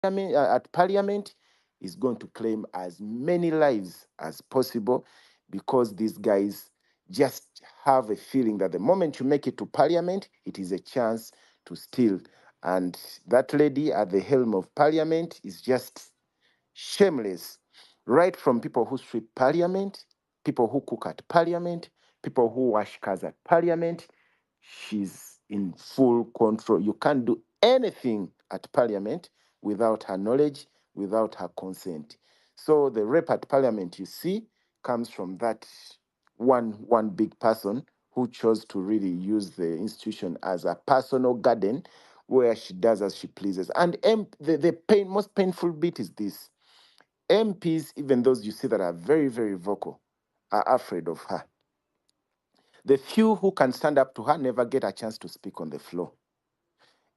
at parliament is going to claim as many lives as possible, because these guys just have a feeling that the moment you make it to parliament, it is a chance to steal. And that lady at the helm of parliament is just shameless, right from people who sweep parliament, people who cook at parliament, people who wash cars at parliament. She's in full control. You can't do anything at parliament without her knowledge, without her consent. So the rape at parliament you see comes from that one big person who chose to really use the institution as a personal garden where she does as she pleases. And most painful bit is this: MPs, even those you see that are very, very vocal, are afraid of her. The few who can stand up to her never get a chance to speak on the floor.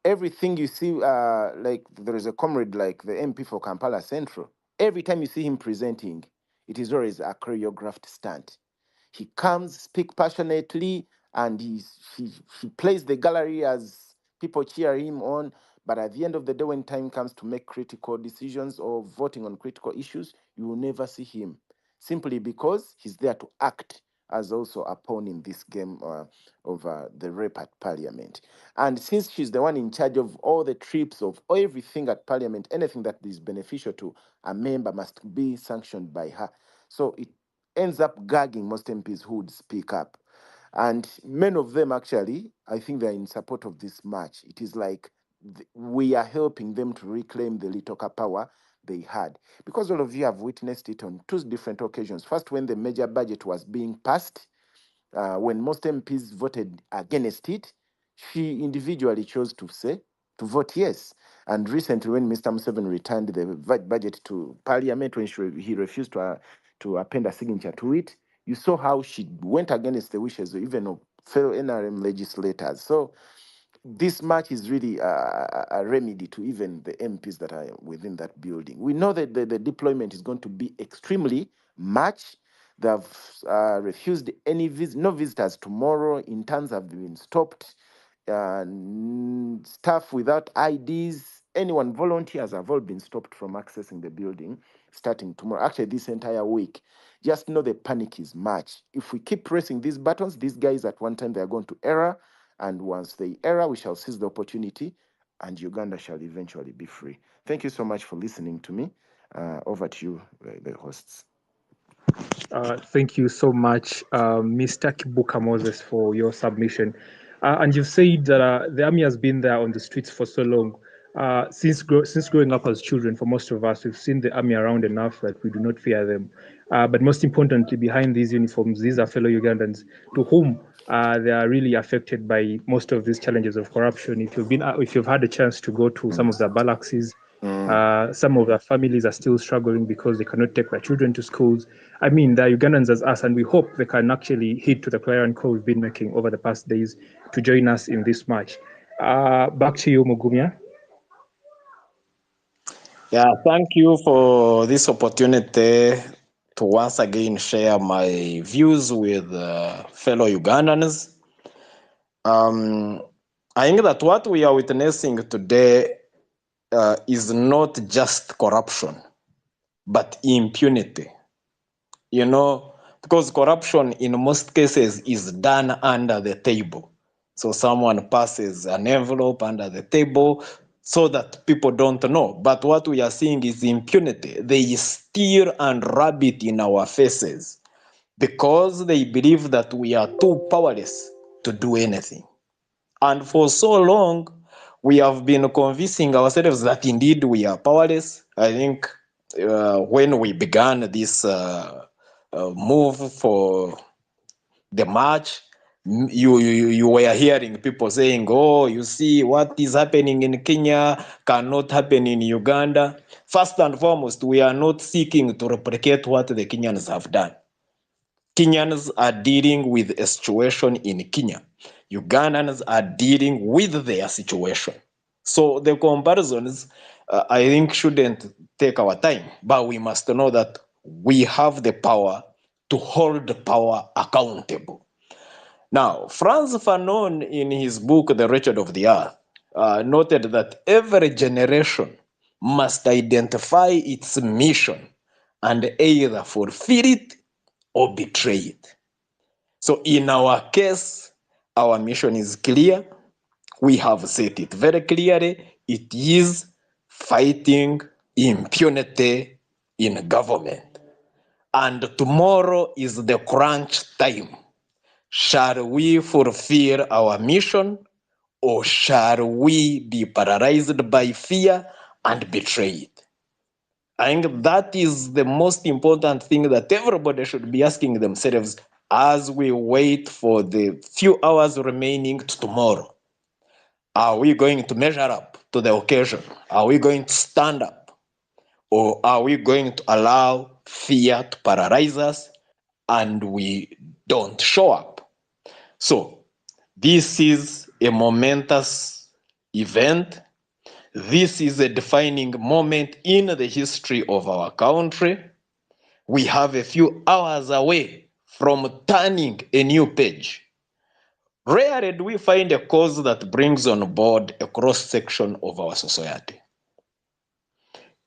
Everything you see, like there is a comrade like the MP for Kampala Central, every time you see him presenting, it is always a choreographed stunt. He comes, speak passionately, and he plays the gallery as people cheer him on. But at the end of the day, when time comes to make critical decisions or voting on critical issues, you will never see him, simply because he's there to act as also a pawn in this game of the rape at parliament. And since she's the one in charge of all the trips of everything at parliament, anything that is beneficial to a member must be sanctioned by her. So it ends up gagging most MPs who would speak up. And many of them, actually, I think they're in support of this march. It is like we are helping them to reclaim the little power they had. Because all of you have witnessed it on two different occasions. First, when the major budget was being passed, when most MPs voted against it, she individually chose to vote yes. And recently, when Mr. Museveni returned the budget to Parliament, when he refused to append a signature to it, you saw how she went against the wishes even of fellow NRM legislators. So this match is really a remedy to even the MPs that are within that building. We know that the deployment is going to be extremely much. They've refused no visitors tomorrow. Interns have been stopped. Staff without IDs, anyone, volunteers have all been stopped from accessing the building starting tomorrow. Actually, this entire week. Just know the panic is much. If we keep pressing these buttons, these guys at one time they are going to error. And once they error, we shall seize the opportunity and Uganda shall eventually be free. Thank you so much for listening to me. Over to you, the hosts. Thank you so much, Mr. Kibuka Moses, for your submission. And you've said that the army has been there on the streets for so long. Since growing up as children, for most of us, we've seen the army around enough that we do not fear them. But most importantly, behind these uniforms, these are fellow Ugandans to whom they are really affected by most of these challenges of corruption. If you've had a chance to go to some of the barracks, some of the families are still struggling because they cannot take their children to schools. I mean, they're Ugandans as us, and we hope they can actually heed to the clarion call we've been making over the past days to join us in this march. Back to you, Mugumya. Yeah, thank you for this opportunity to once again share my views with fellow Ugandans. I think that what we are witnessing today is not just corruption, but impunity. You know, because corruption in most cases is done under the table. So someone passes an envelope under the table so that people don't know. But what we are seeing is impunity. They steal and rub it in our faces because they believe that we are too powerless to do anything. And for so long, we have been convincing ourselves that indeed we are powerless. I think when we began this move for the march, you were hearing people saying, oh, you see, what is happening in Kenya cannot happen in Uganda. First and foremost, we are not seeking to replicate what the Kenyans have done. Kenyans are dealing with a situation in Kenya. Ugandans are dealing with their situation. So the comparisons, I think, shouldn't take our time, but we must know that we have the power to hold the power accountable. Now, Franz Fanon, in his book, The Wretched of the Earth, noted that every generation must identify its mission and either fulfill it or betray it. So in our case, our mission is clear. We have set it very clearly. It is fighting impunity in government. And tomorrow is the crunch time. Shall we fulfill our mission, or shall we be paralyzed by fear and betray it? I think that is the most important thing that everybody should be asking themselves as we wait for the few hours remaining to tomorrow. Are we going to measure up to the occasion? Are we going to stand up? Or are we going to allow fear to paralyze us and we don't show up? So, this is a momentous event. This is a defining moment in the history of our country. We have a few hours away from turning a new page. Rarely do we find a cause that brings on board a cross-section of our society.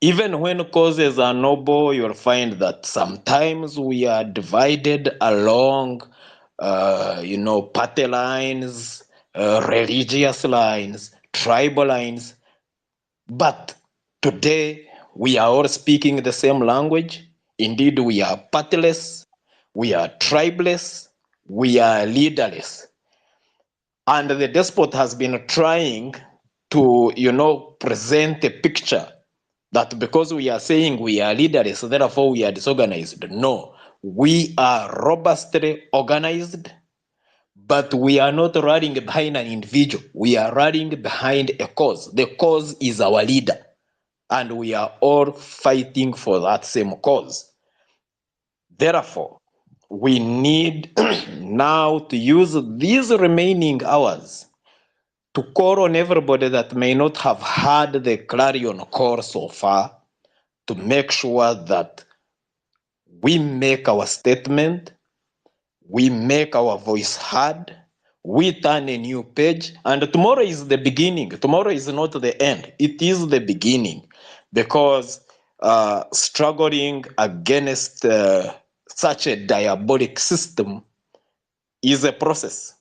Even when causes are noble, you'll find that sometimes we are divided along, party lines, religious lines, tribal lines. But today, we are all speaking the same language. Indeed, we are partyless, we are tribeless, we are leaderless. And the despot has been trying to, present a picture that because we are saying we are leaderless, therefore we are disorganized. No, we are robustly organized, but we are not rallying behind an individual. We are rallying behind a cause. The cause is our leader, and we are all fighting for that same cause. Therefore, we need now to use these remaining hours to call on everybody that may not have had the clarion call so far, to make sure that we make our statement, we make our voice heard, we turn a new page, and tomorrow is the beginning. Tomorrow is not the end, it is the beginning, because struggling against such a diabolic system is a process.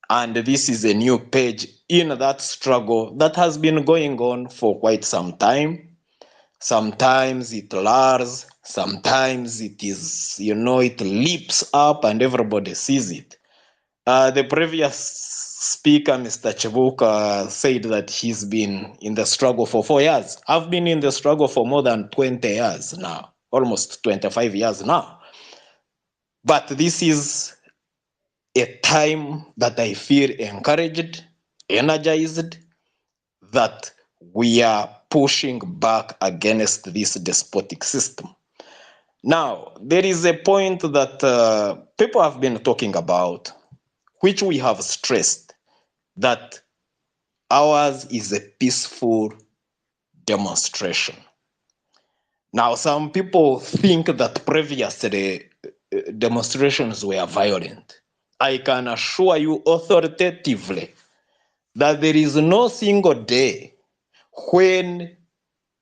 And this is a new page in that struggle that has been going on for quite some time. Sometimes it lulls, sometimes it is, it leaps up and everybody sees it. The previous speaker, Mr. Chibuka, said that he's been in the struggle for 4 years. I've been in the struggle for more than 20 years now, almost 25 years now. But this is a time that I feel encouraged, energized, that we are pushing back against this despotic system. Now, there is a point that people have been talking about, which we have stressed, that ours is a peaceful demonstration. Now, some people think that previously demonstrations were violent. I can assure you authoritatively that there is no single day when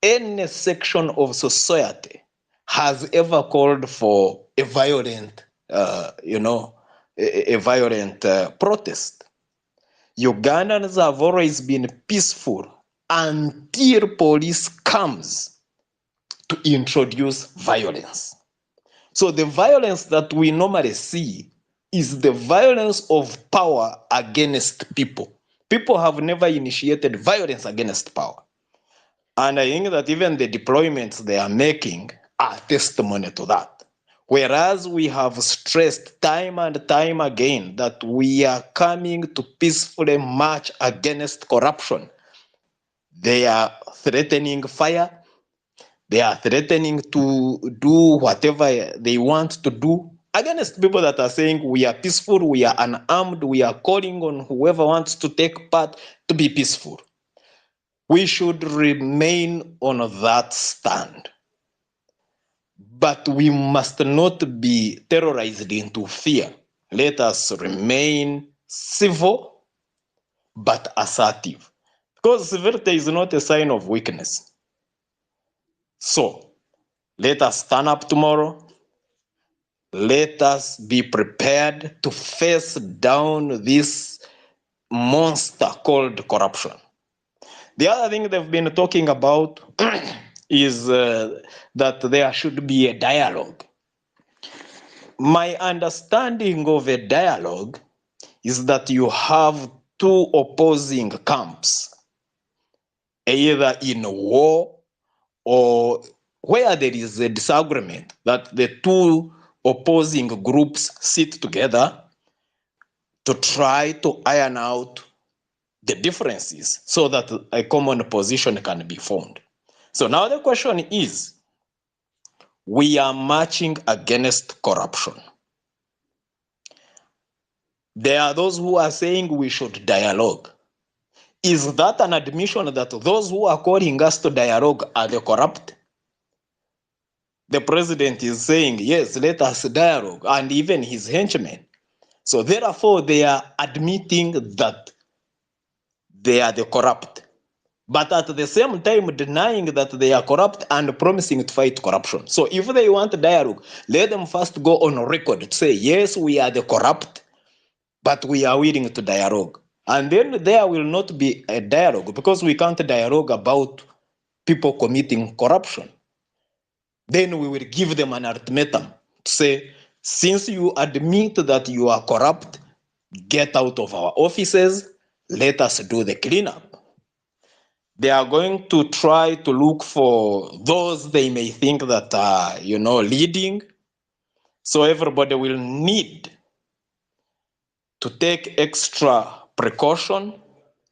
any section of society has ever called for a violent, a violent protest. Ugandans have always been peaceful until police comes to introduce violence. So the violence that we normally see is the violence of power against people. People have never initiated violence against power. And I think that even the deployments they are making are testimony to that. Whereas we have stressed time and time again that we are coming to peacefully march against corruption. They are threatening fire. They are threatening to do whatever they want to do against people that are saying we are peaceful, we are unarmed, we are calling on whoever wants to take part to be peaceful. We should remain on that stand. But we must not be terrorized into fear. Let us remain civil but assertive. Because civility is not a sign of weakness. So let us stand up tomorrow. Let us be prepared to face down this monster called corruption. The other thing they've been talking about is that there should be a dialogue. My understanding of a dialogue is that you have two opposing camps, either in war or where there is a disagreement, that the two opposing groups sit together to try to iron out the differences so that a common position can be formed. So now the question is, we are marching against corruption. There are those who are saying we should dialogue. Is that an admission that those who are calling us to dialogue are the corrupt? The president is saying, yes, let us dialogue, and even his henchmen. So therefore, they are admitting that they are the corrupt, but at the same time denying that they are corrupt and promising to fight corruption. So if they want dialogue, let them first go on record to say, yes, we are the corrupt, but we are willing to dialogue. And then there will not be a dialogue, because we can't dialogue about people committing corruption. Then we will give them an ultimatum to say, since you admit that you are corrupt, get out of our offices, let us do the cleanup. They are going to try to look for those they may think that are, leading. So everybody will need to take extra precaution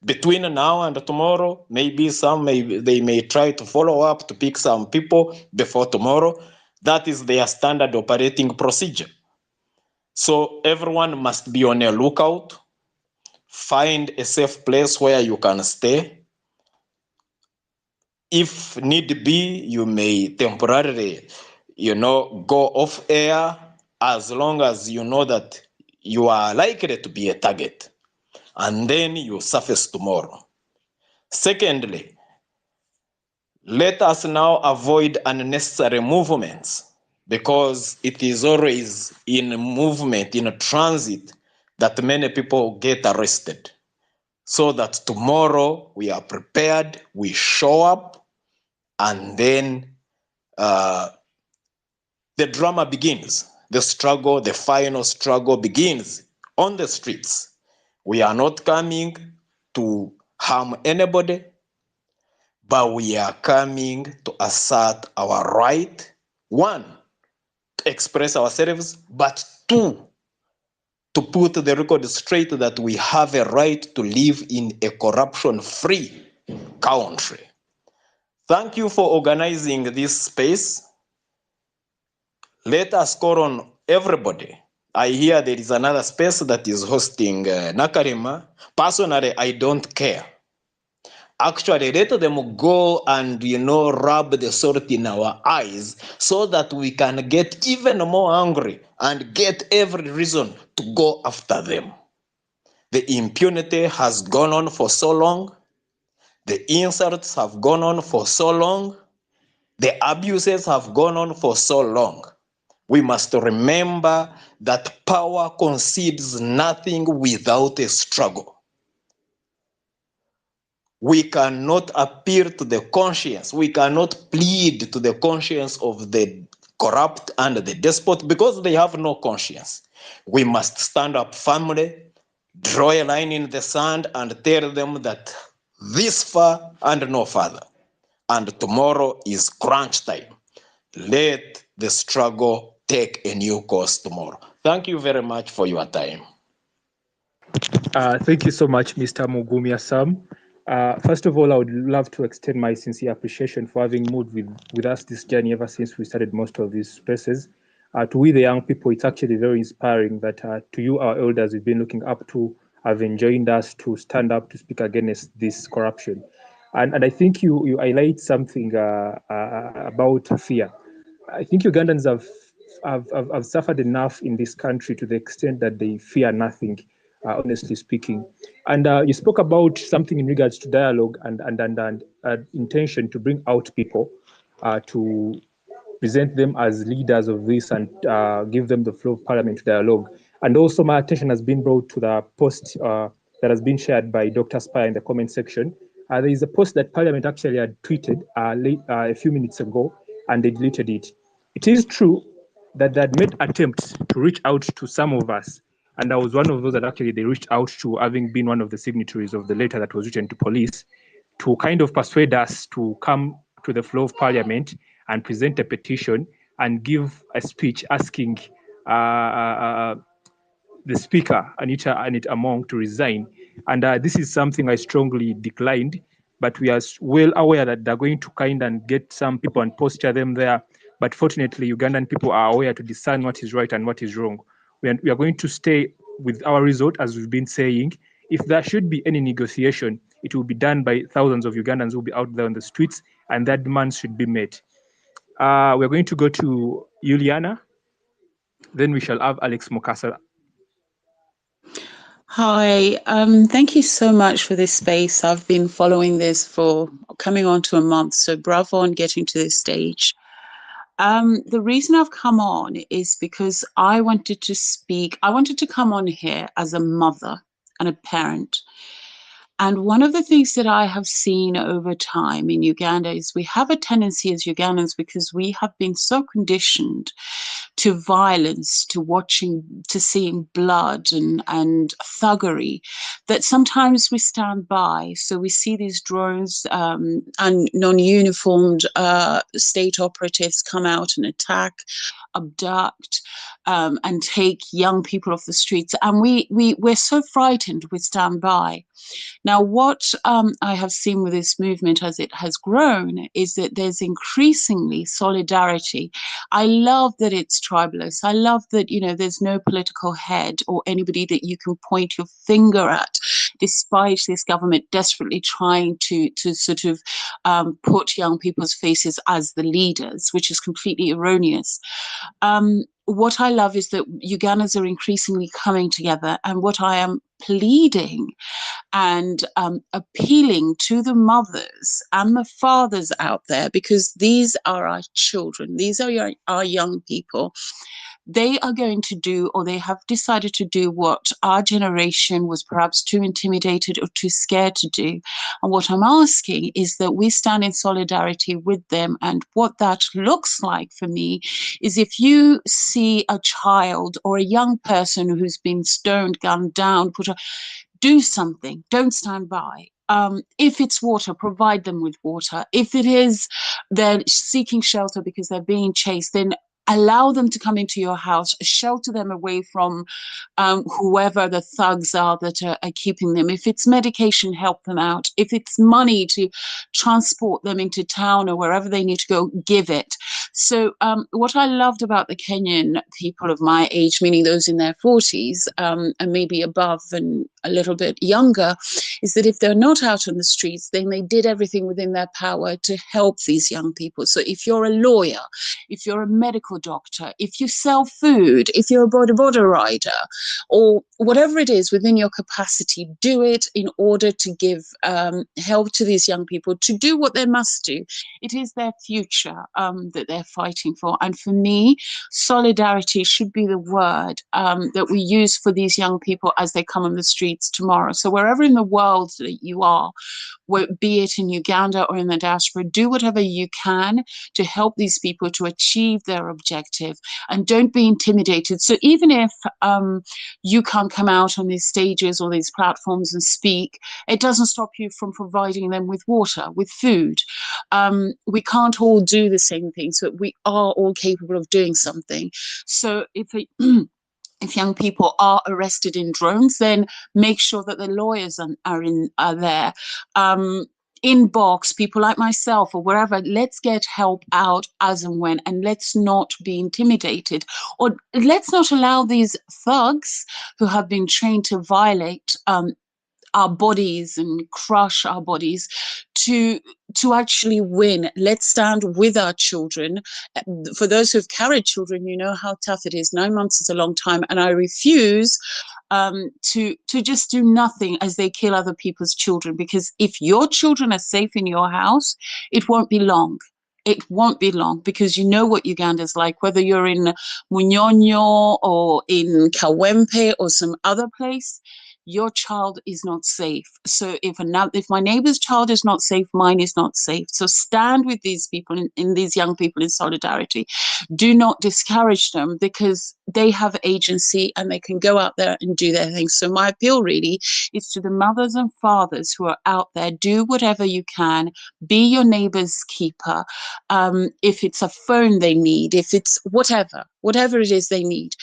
between now and tomorrow. Maybe they may try to follow up to pick some people before tomorrow. That is their standard operating procedure. So everyone must be on a lookout. Find a safe place where you can stay. If need be, you may temporarily, go off air, as long as you know that you are likely to be a target, and then you surface tomorrow. Secondly, let us now avoid unnecessary movements, because it is always in movement, in transit, that many people get arrested. So that tomorrow we are prepared, we show up, and then the drama begins. The struggle, the final struggle begins on the streets. We are not coming to harm anybody, but we are coming to assert our right, one, to express ourselves, but two, to put the record straight that we have a right to live in a corruption-free country. Thank you for organizing this space. Let us call on everybody. I hear there is another space that is hosting Nakarima. Personally, I don't care. Actually, let them go and, rub the salt in our eyes so that we can get even more angry and get every reason to go after them. The impunity has gone on for so long. The insults have gone on for so long. The abuses have gone on for so long. We must remember that power concedes nothing without a struggle. We cannot appeal to the conscience. We cannot plead to the conscience of the corrupt and the despot, because they have no conscience. We must stand up firmly, draw a line in the sand, and tell them that this far and no further. And tomorrow is crunch time. Let the struggle take a new course tomorrow. Thank you very much for your time. Thank you so much, Mr. Mugumya Sam. First of all, I would love to extend my sincere appreciation for having moved with us this journey ever since we started most of these spaces. To we, the young people, it's actually very inspiring that to you, our elders, we've been looking up to, have enjoined us to stand up to speak against this corruption. And I think you highlight something about fear. I think Ugandans have suffered enough in this country to the extent that they fear nothing, honestly speaking. And you spoke about something in regards to dialogue and intention to bring out people. to present them as leaders of this and give them the floor of parliament dialogue. And also my attention has been brought to the post that has been shared by Dr. Spire in the comment section. There is a post that parliament actually had tweeted a few minutes ago, and they deleted it. It is true that they had made attempts to reach out to some of us, and I was one of those that actually they reached out to, having been one of the signatories of the letter that was written to police, to kind of persuade us to come to the floor of parliament and present a petition and give a speech asking the speaker, Anita Among, to resign. And this is something I strongly declined, but we are well aware that they're going to kind and get some people and posture them there. But fortunately, Ugandan people are aware to discern what is right and what is wrong. We are going to stay with our result, as we've been saying. If there should be any negotiation, it will be done by thousands of Ugandans who will be out there on the streets, and that demand should be met. We're going to go to Juliana, then we shall have Alex Mokasa. Hi, thank you so much for this space. I've been following this for coming on to a month, so bravo on getting to this stage. The reason I've come on is because I wanted to come on here as a mother and a parent. And one of the things that I have seen over time in Uganda is we have a tendency as Ugandans, because we have been so conditioned to violence, to seeing blood and thuggery, that sometimes we stand by. So we see these drones and non-uniformed state operatives come out and attack, abduct, and take young people off the streets. And we're so frightened, we stand by. Now, what I have seen with this movement as it has grown is that there's increasingly solidarity. I love that it's tribalist. I love that, there's no political head or anybody that you can point your finger at, despite this government desperately trying to sort of put young people's faces as the leaders, which is completely erroneous. What I love is that Ugandans are increasingly coming together, and what I am pleading and appealing to the mothers and the fathers out there, because these are our children, these are our young people. They are going to do, or they have decided to do, what our generation was perhaps too intimidated or too scared to do. And what I'm asking is that we stand in solidarity with them. And what that looks like for me is, if you see a child or a young person who's been stoned, gunned down, do something, don't stand by. If it's water, provide them with water. If it is they're seeking shelter because they're being chased, then allow them to come into your house, shelter them away from whoever the thugs are that are keeping them. If it's medication, help them out. If it's money to transport them into town or wherever they need to go, give it. So what I loved about the Kenyan people of my age, meaning those in their 40s and maybe above and a little bit younger, is that if they're not out on the streets, then they did everything within their power to help these young people. So if you're a lawyer, if you're a medical doctor, if you sell food, if you're a boda rider, or whatever it is within your capacity, do it in order to give help to these young people to do what they must do. It is their future that they're fighting for. And for me, solidarity should be the word that we use for these young people as they come on the streets tomorrow. So wherever in the world that you are, be it in Uganda or in the diaspora, do whatever you can to help these people to achieve their objective, and don't be intimidated. So even if you can't come out on these stages or these platforms and speak, it doesn't stop you from providing them with water, with food. We can't all do the same things, but we are all capable of doing something. So if young people are arrested in drones, then make sure that the lawyers are there. Inbox people like myself or wherever. Let's get help out as and when, and let's not be intimidated, or let's not allow these thugs who have been trained to violate our bodies and crush our bodies to actually win. Let's stand with our children. For those who've carried children, you know how tough it is. 9 months is a long time, and I refuse to just do nothing as they kill other people's children, because if your children are safe in your house, it won't be long. it won't be long, because you know what Uganda's like, whether you're in Munyonyo or in Kawempe or some other place, your child is not safe. So if my neighbor's child is not safe, mine is not safe. So stand with these people, in these young people, in solidarity. Do not discourage them, because they have agency and they can go out there and do their thing. So my appeal really is to the mothers and fathers who are out there: do whatever you can, be your neighbor's keeper. If it's a phone they need, if it's whatever it is they need.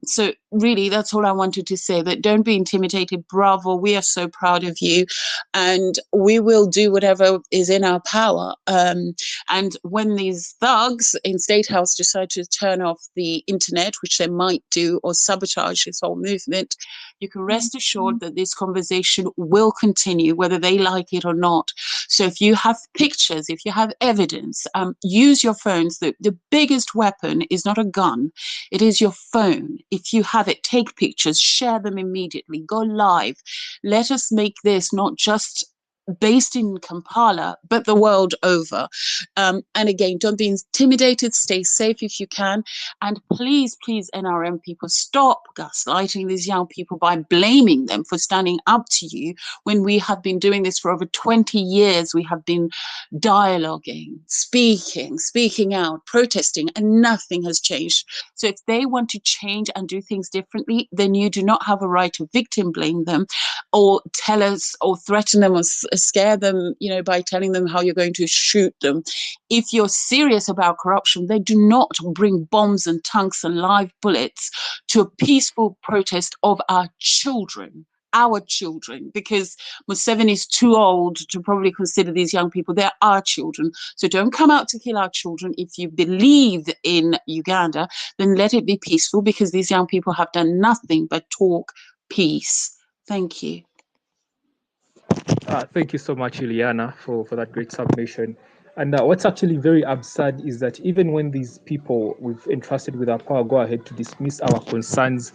So really, that's all I wanted to say, that don't be intimidated. Bravo, we are so proud of you, and we will do whatever is in our power. And when these thugs in State House decide to turn off the internet, which they might do, or sabotage this whole movement, you can rest assured that this conversation will continue, whether they like it or not. So if you have pictures, if you have evidence, use your phones. The biggest weapon is not a gun, it is your phone. If you have it, take pictures, share them immediately, go live. Let us make this not just based in Kampala, but the world over. And again, don't be intimidated, stay safe if you can. And please, please, NRM people, stop gaslighting these young people by blaming them for standing up to you, when we have been doing this for over 20 years. We have been dialoguing, speaking out, protesting, and nothing has changed. So if they want to change and do things differently, then you do not have a right to victim blame them, or tell us, or threaten them, or scare them, by telling them how you're going to shoot them. If you're serious about corruption, they do not bring bombs and tanks and live bullets to a peaceful protest of our children, because Museveni is too old to probably consider these young people. They're our children. So don't come out to kill our children. If you believe in Uganda, then let it be peaceful, because these young people have done nothing but talk peace. Thank you. Thank you so much, Ileana, for that great submission. And what's actually very absurd is that even when these people we've entrusted with our power go ahead to dismiss our concerns,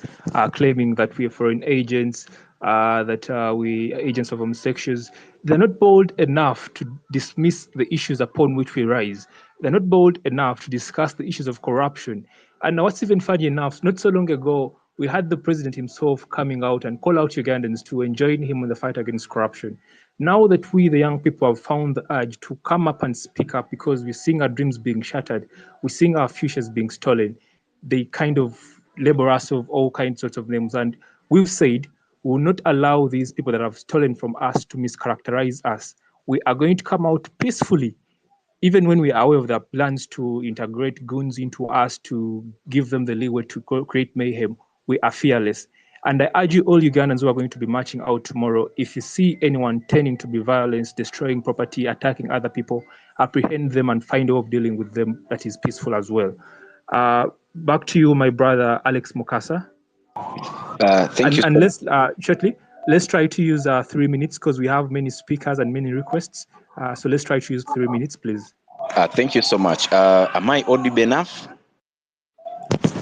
claiming that we are foreign agents, that we are agents of homosexuals, they're not bold enough to dismiss the issues upon which we rise. They're not bold enough to discuss the issues of corruption. And what's even funny enough, not so long ago, we had the president himself coming out and call out Ugandans to join him in the fight against corruption. Now that we, the young people, have found the urge to come up and speak up, because we're seeing our dreams being shattered, we're seeing our futures being stolen, they kind of label us of all kinds of names. And we've said we will not allow these people that have stolen from us to mischaracterize us. We are going to come out peacefully, even when we are aware of their plans to integrate goons into us, to give them the leeway to create mayhem. We are fearless. And I urge you, all Ugandans who are going to be marching out tomorrow, if you see anyone tending to be violent, destroying property, attacking other people, apprehend them and find a way of dealing with them that is peaceful as well. Back to you, my brother, Alex Mukasa. Thank you. And let's try to use 3 minutes, because we have many speakers and many requests. So let's try to use 3 minutes, please. Thank you so much. Am I audible enough?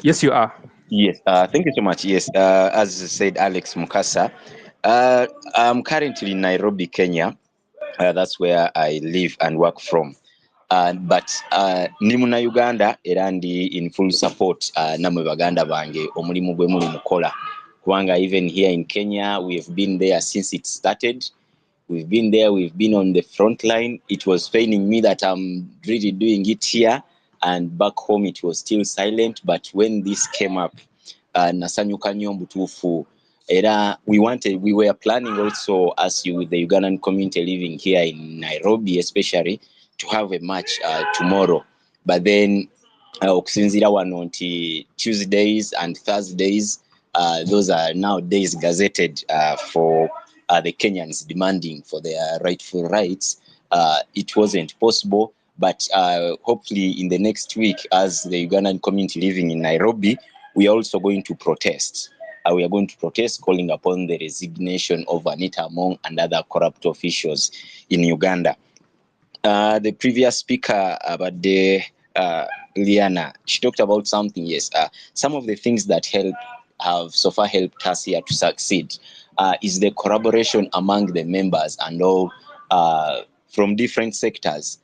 Yes, you are. Yes. Thank you so much. Yes. As said, Alex Mukasa. I'm currently in Nairobi, Kenya. That's where I live and work from. But ndi muna Uganda era ndi in full support namwe baganda bange omulimu gwe muli mukola. Kubanga even here in Kenya, we have been there since it started. We've been there, we've been on the front line. It was paining me that I'm really doing it here, and back home it was still silent. But when this came up, nasanyuka nnyo mbutuufu. Era we were planning also, as you with the Ugandan community living here in Nairobi especially, to have a match tomorrow. But then okusinzira wano nti Tuesdays and Thursdays, those are now days gazetted for the Kenyans demanding for their rightful rights. It wasn't possible, but hopefully in the next week, as the Ugandan community living in Nairobi, we are also going to protest. We are going to protest, calling upon the resignation of Anita Among and other corrupt officials in Uganda. The previous speaker about the Liana, she talked about something. Yes, some of the things that have so far helped us here to succeed is the collaboration among the members and all from different sectors.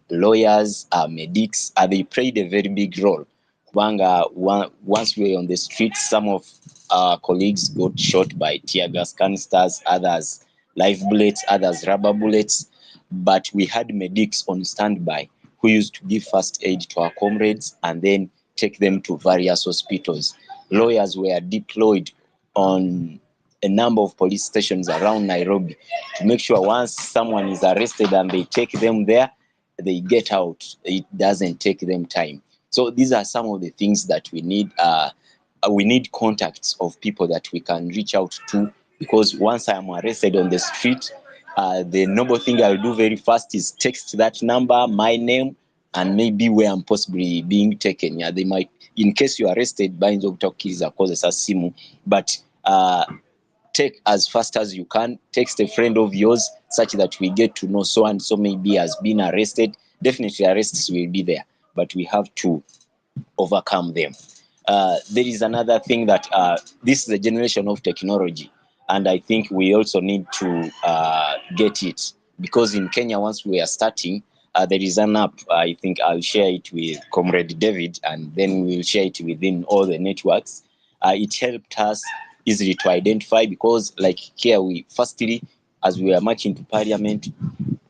lawyers, medics, they played a very big role. Kubanga, once we were on the streets, some of our colleagues got shot by tear gas canisters, others live bullets, others rubber bullets. But we had medics on standby who used to give first aid to our comrades and then take them to various hospitals. Lawyers were deployed on a number of police stations around Nairobi to make sure once someone is arrested and they take them there, they get out. It doesn't take them time. So these are some of the things that we need. We need contacts of people that we can reach out to, because once I am arrested on the street, the noble thing I'll do very fast is text that number, my name, and maybe where I'm possibly being taken. Yeah, they might, in case you're arrested, by okiriza kozesa simu, but take as fast as you can. Text a friend of yours such that we get to know so and so maybe has been arrested. Definitely arrests will be there, but we have to overcome them. There is another thing that this is a generation of technology, and I think we also need to get it, because in Kenya, once we are starting, there is an app. I think I'll share it with Comrade David, and then we'll share it within all the networks. It helped us easily to identify, because like here, we firstly, as we are marching to parliament,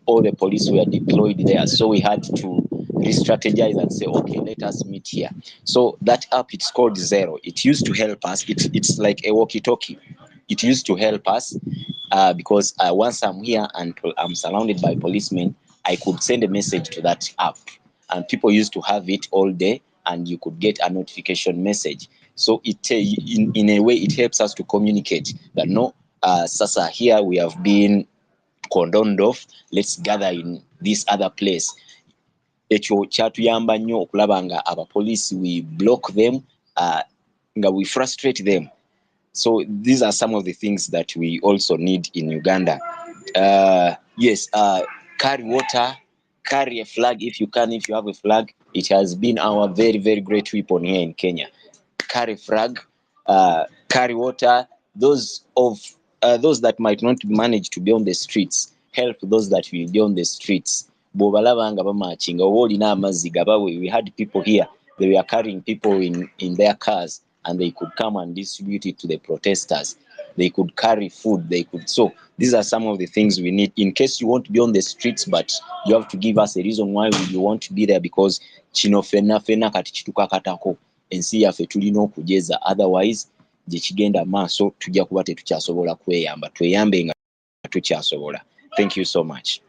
all the police were deployed there. So we had to re-strategize and say, okay, let us meet here. So that app, it's called Zero. It used to help us. It's like a walkie-talkie. It used to help us because once I'm here and I'm surrounded by policemen, I could send a message to that app. And people used to have it all day, and you could get a notification message. So it, in a way, it helps us to communicate that no, Sasa, here we have been cordoned off, let's gather in this other place. Ekyo kyatuyamba nnyo okulaba nga abapoliisi we block them, nga we frustrate them. So these are some of the things that we also need in Uganda. Yes, carry water, carry a flag if you can, if you have a flag. It has been our very, very great weapon here in Kenya. Carry flag, carry water. Those that might not manage to be on the streets, help those that will be on the streets. Bw'obalaba nga bamarching, oba olina amazzi gabawe. We had people here, they were carrying people in their cars, and they could come and distribute it to the protesters. They could carry food, they could. So these are some of the things we need in case you want to be on the streets, but you have to give us a reason why you want to be there, because kino fena kati kitukakatako, ensi yaffe tulina okujeza, otherwise gye kigenda maaso tujja kuba tetukyasobola kweyamba. Tweyambe nga tukyasobola. Thank you so much.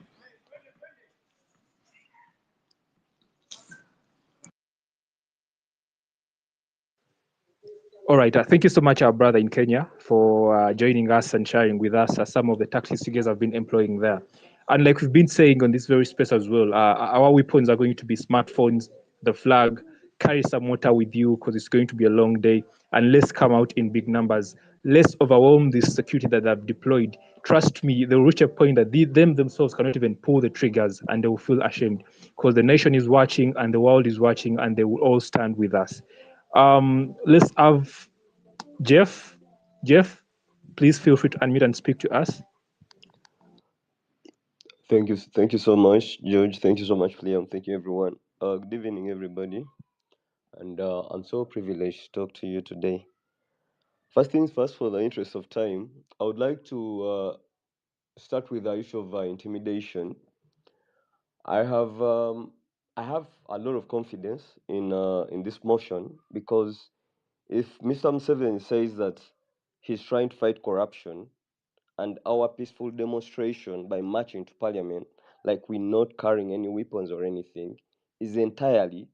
All right. Thank you so much, our brother in Kenya, for joining us and sharing with us some of the tactics you guys have been employing there. And like we've been saying on this very space as well, our weapons are going to be smartphones, the flag, carry some water with you because it's going to be a long day, and let's come out in big numbers. Let's overwhelm this security that they've deployed. Trust me, they'll reach a point that them themselves cannot even pull the triggers, and they will feel ashamed because the nation is watching and the world is watching, and they will all stand with us. Let's have Jeff. Jeff, please feel free to unmute and speak to us. Thank you so much, George. Thank you so much, Liam. Thank you, everyone. Good evening, everybody. And I'm so privileged to talk to you today. First things first, for the interest of time, I would like to start with the issue of intimidation. I have a lot of confidence in this motion, because if Mr. Museveni says that he's trying to fight corruption, and our peaceful demonstration by marching to parliament, like we're not carrying any weapons or anything, is entirely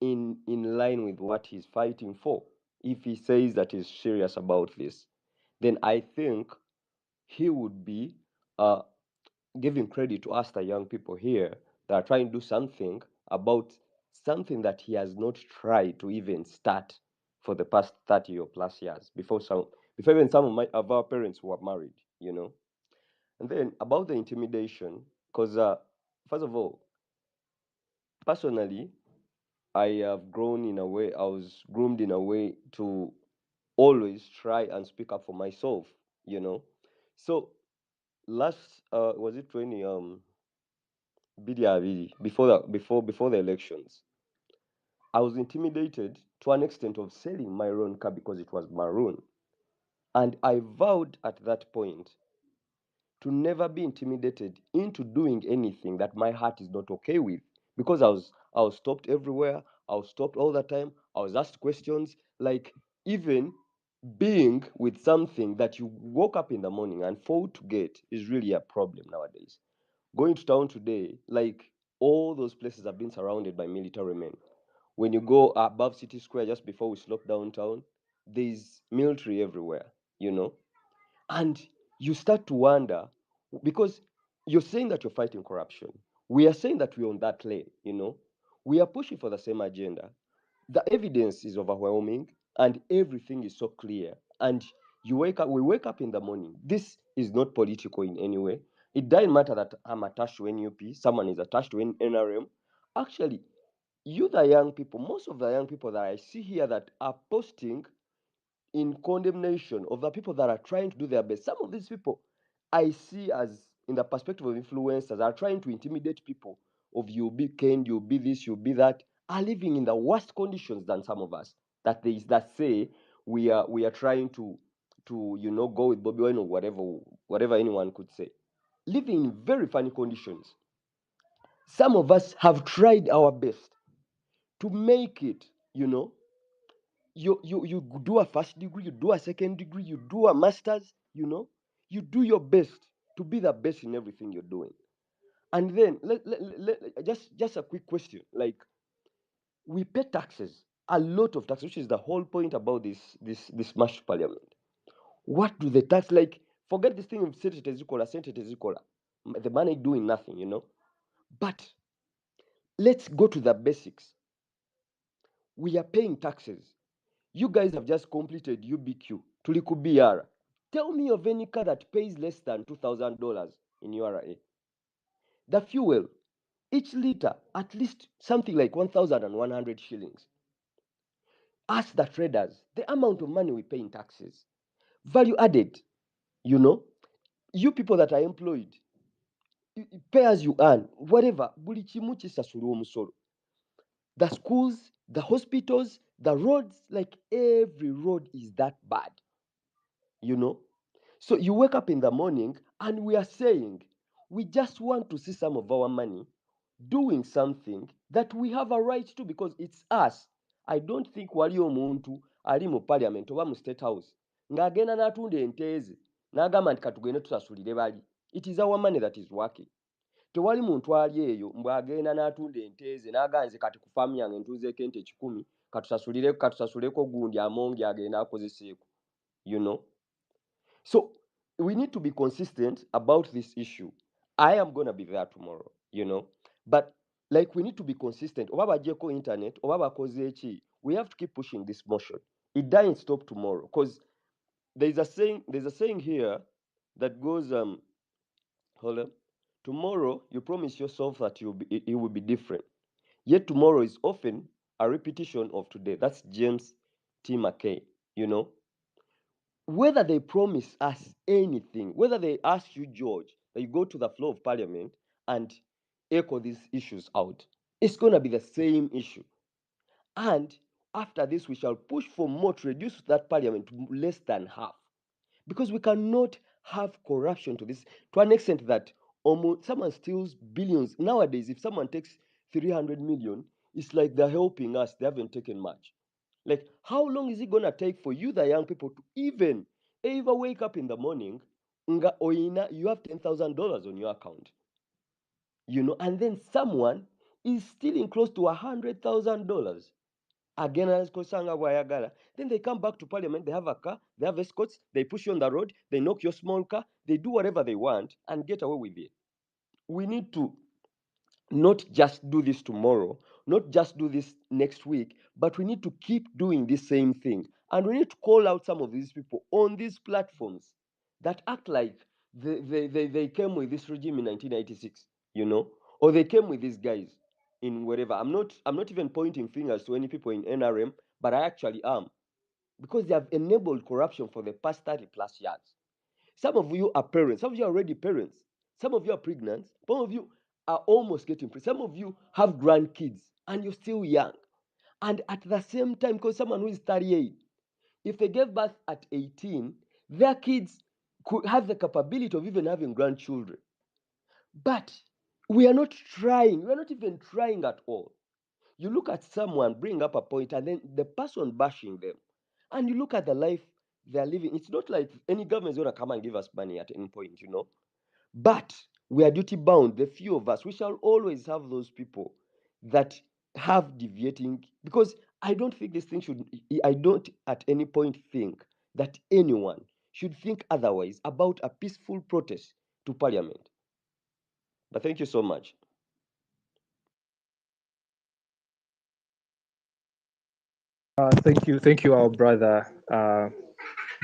in line with what he's fighting for. If he says that he's serious about this, then I think he would be giving credit to us, the young people here, that are trying to do something about something that he has not tried to even start for the past 30 or plus years, before even some of our parents were married, you know. And then about the intimidation, because first of all, personally, I have grown in a way, I was groomed in a way to always try and speak up for myself, you know. So last, was it before the elections, I was intimidated to an extent of selling my own car because it was maroon. And I vowed at that point to never be intimidated into doing anything that my heart is not okay with. Because I was stopped everywhere, I was stopped all the time, I was asked questions, like even being with something that you woke up in the morning and failed to get is really a problem nowadays. Going to town today, like all those places have been surrounded by military men. When you go above City Square just before we slope downtown, there's military everywhere, you know? And you start to wonder because you're saying that you're fighting corruption. We are saying that we're on that lane, you know? We are pushing for the same agenda. The evidence is overwhelming and everything is so clear. And we wake up in the morning. This is not political in any way. It doesn't matter that I'm attached to NUP, someone is attached to NRM. Actually, the young people, most of the young people that I see here that are posting in condemnation of the people that are trying to do their best. Some of these people I see as, in the perspective of influencers, are trying to intimidate people of you'll be canned, you'll be this, you'll be that, are living in the worst conditions than some of us that say we are trying to go with Bobby Wine or whatever anyone could say. Living in very funny conditions. Some of us have tried our best to make it, you do a first degree, you do a second degree, you do a master's, you do your best to be the best in everything you're doing. And then just a quick question, like we pay taxes, a lot of taxes, which is the whole point about this mash parliament. What do the tax, like, forget this thing of Senate is equal, Senate is equal, the money doing nothing, but let's go to the basics. We are paying taxes. You guys have just completed UBQ, Tulikubiara. Tell me of any car that pays less than $2,000 in URA. The fuel, each liter, at least something like 1,100 shillings. Ask the traders the amount of money we pay in taxes. Value added, you people that are employed, pay as you earn, whatever. Buli kimu kisasulwa omusolo. The schools, the hospitals, the roads, like every road is that bad. So you wake up in the morning and we are saying we just want to see some of our money doing something that we have a right to because it's us. I don't think wali omuntu ali mu parliament oba mu state house ng'agenda n'atunda ente ze n'agamba nti katugende tusasulire bali. It is our money that is working. Tewali muntu ali eyo mbw'agenda n'atunda ente ze n'agamba nze kati ku faamu yange ntuuzeeko ente 1,000 katusasuleko gundi amongi agenda akozeseeko. So we need to be consistent about this issue. I am going to be there tomorrow, but like we need to be consistent. Internet, we have to keep pushing this motion. It doesn't stop tomorrow because there's a saying here that goes, hold on. Tomorrow you promise yourself that it will be different. Yet tomorrow is often a repetition of today. That's James T. McKay, Whether they promise us anything, whether they ask you, George, that you go to the floor of parliament and echo these issues out, it's going to be the same issue. And after this, we shall push for more to reduce that parliament to less than half. Because we cannot have corruption to an extent that almost someone steals billions. Nowadays, if someone takes 300 million, it's like they're helping us. They haven't taken much. Like, how long is it going to take for you, the young people, to even wake up in the morning, you have $10,000 on your account, and then someone is stealing close to $100,000. Again, then they come back to parliament, they have a car, they have escorts, they push you on the road, they knock your small car, they do whatever they want and get away with it. We need to not just do this tomorrow, not just do this next week, but we need to keep doing the same thing. And we need to call out some of these people on these platforms that act like they came with this regime in 1996, or they came with these guys in whatever. I'm not even pointing fingers to any people in NRM, but I actually am, because they have enabled corruption for the past 30 plus years. Some of you are parents, some of you are already parents, some of you are pregnant, some of you are almost getting free. Some of you have grandkids and you're still young. And at the same time, because someone who is 38, if they gave birth at 18, their kids could have the capability of even having grandchildren. But we are not trying. We are not even trying at all. You look at someone, bring up a point, and then the person bashing them. And you look at the life they're living. It's not like any government is going to come and give us money at any point, But we are duty bound. The few of us, we shall always have those people that have deviating, because I don't think this thing should, I don't at any point think that anyone should think otherwise about a peaceful protest to parliament. But thank you so much. Thank you, our brother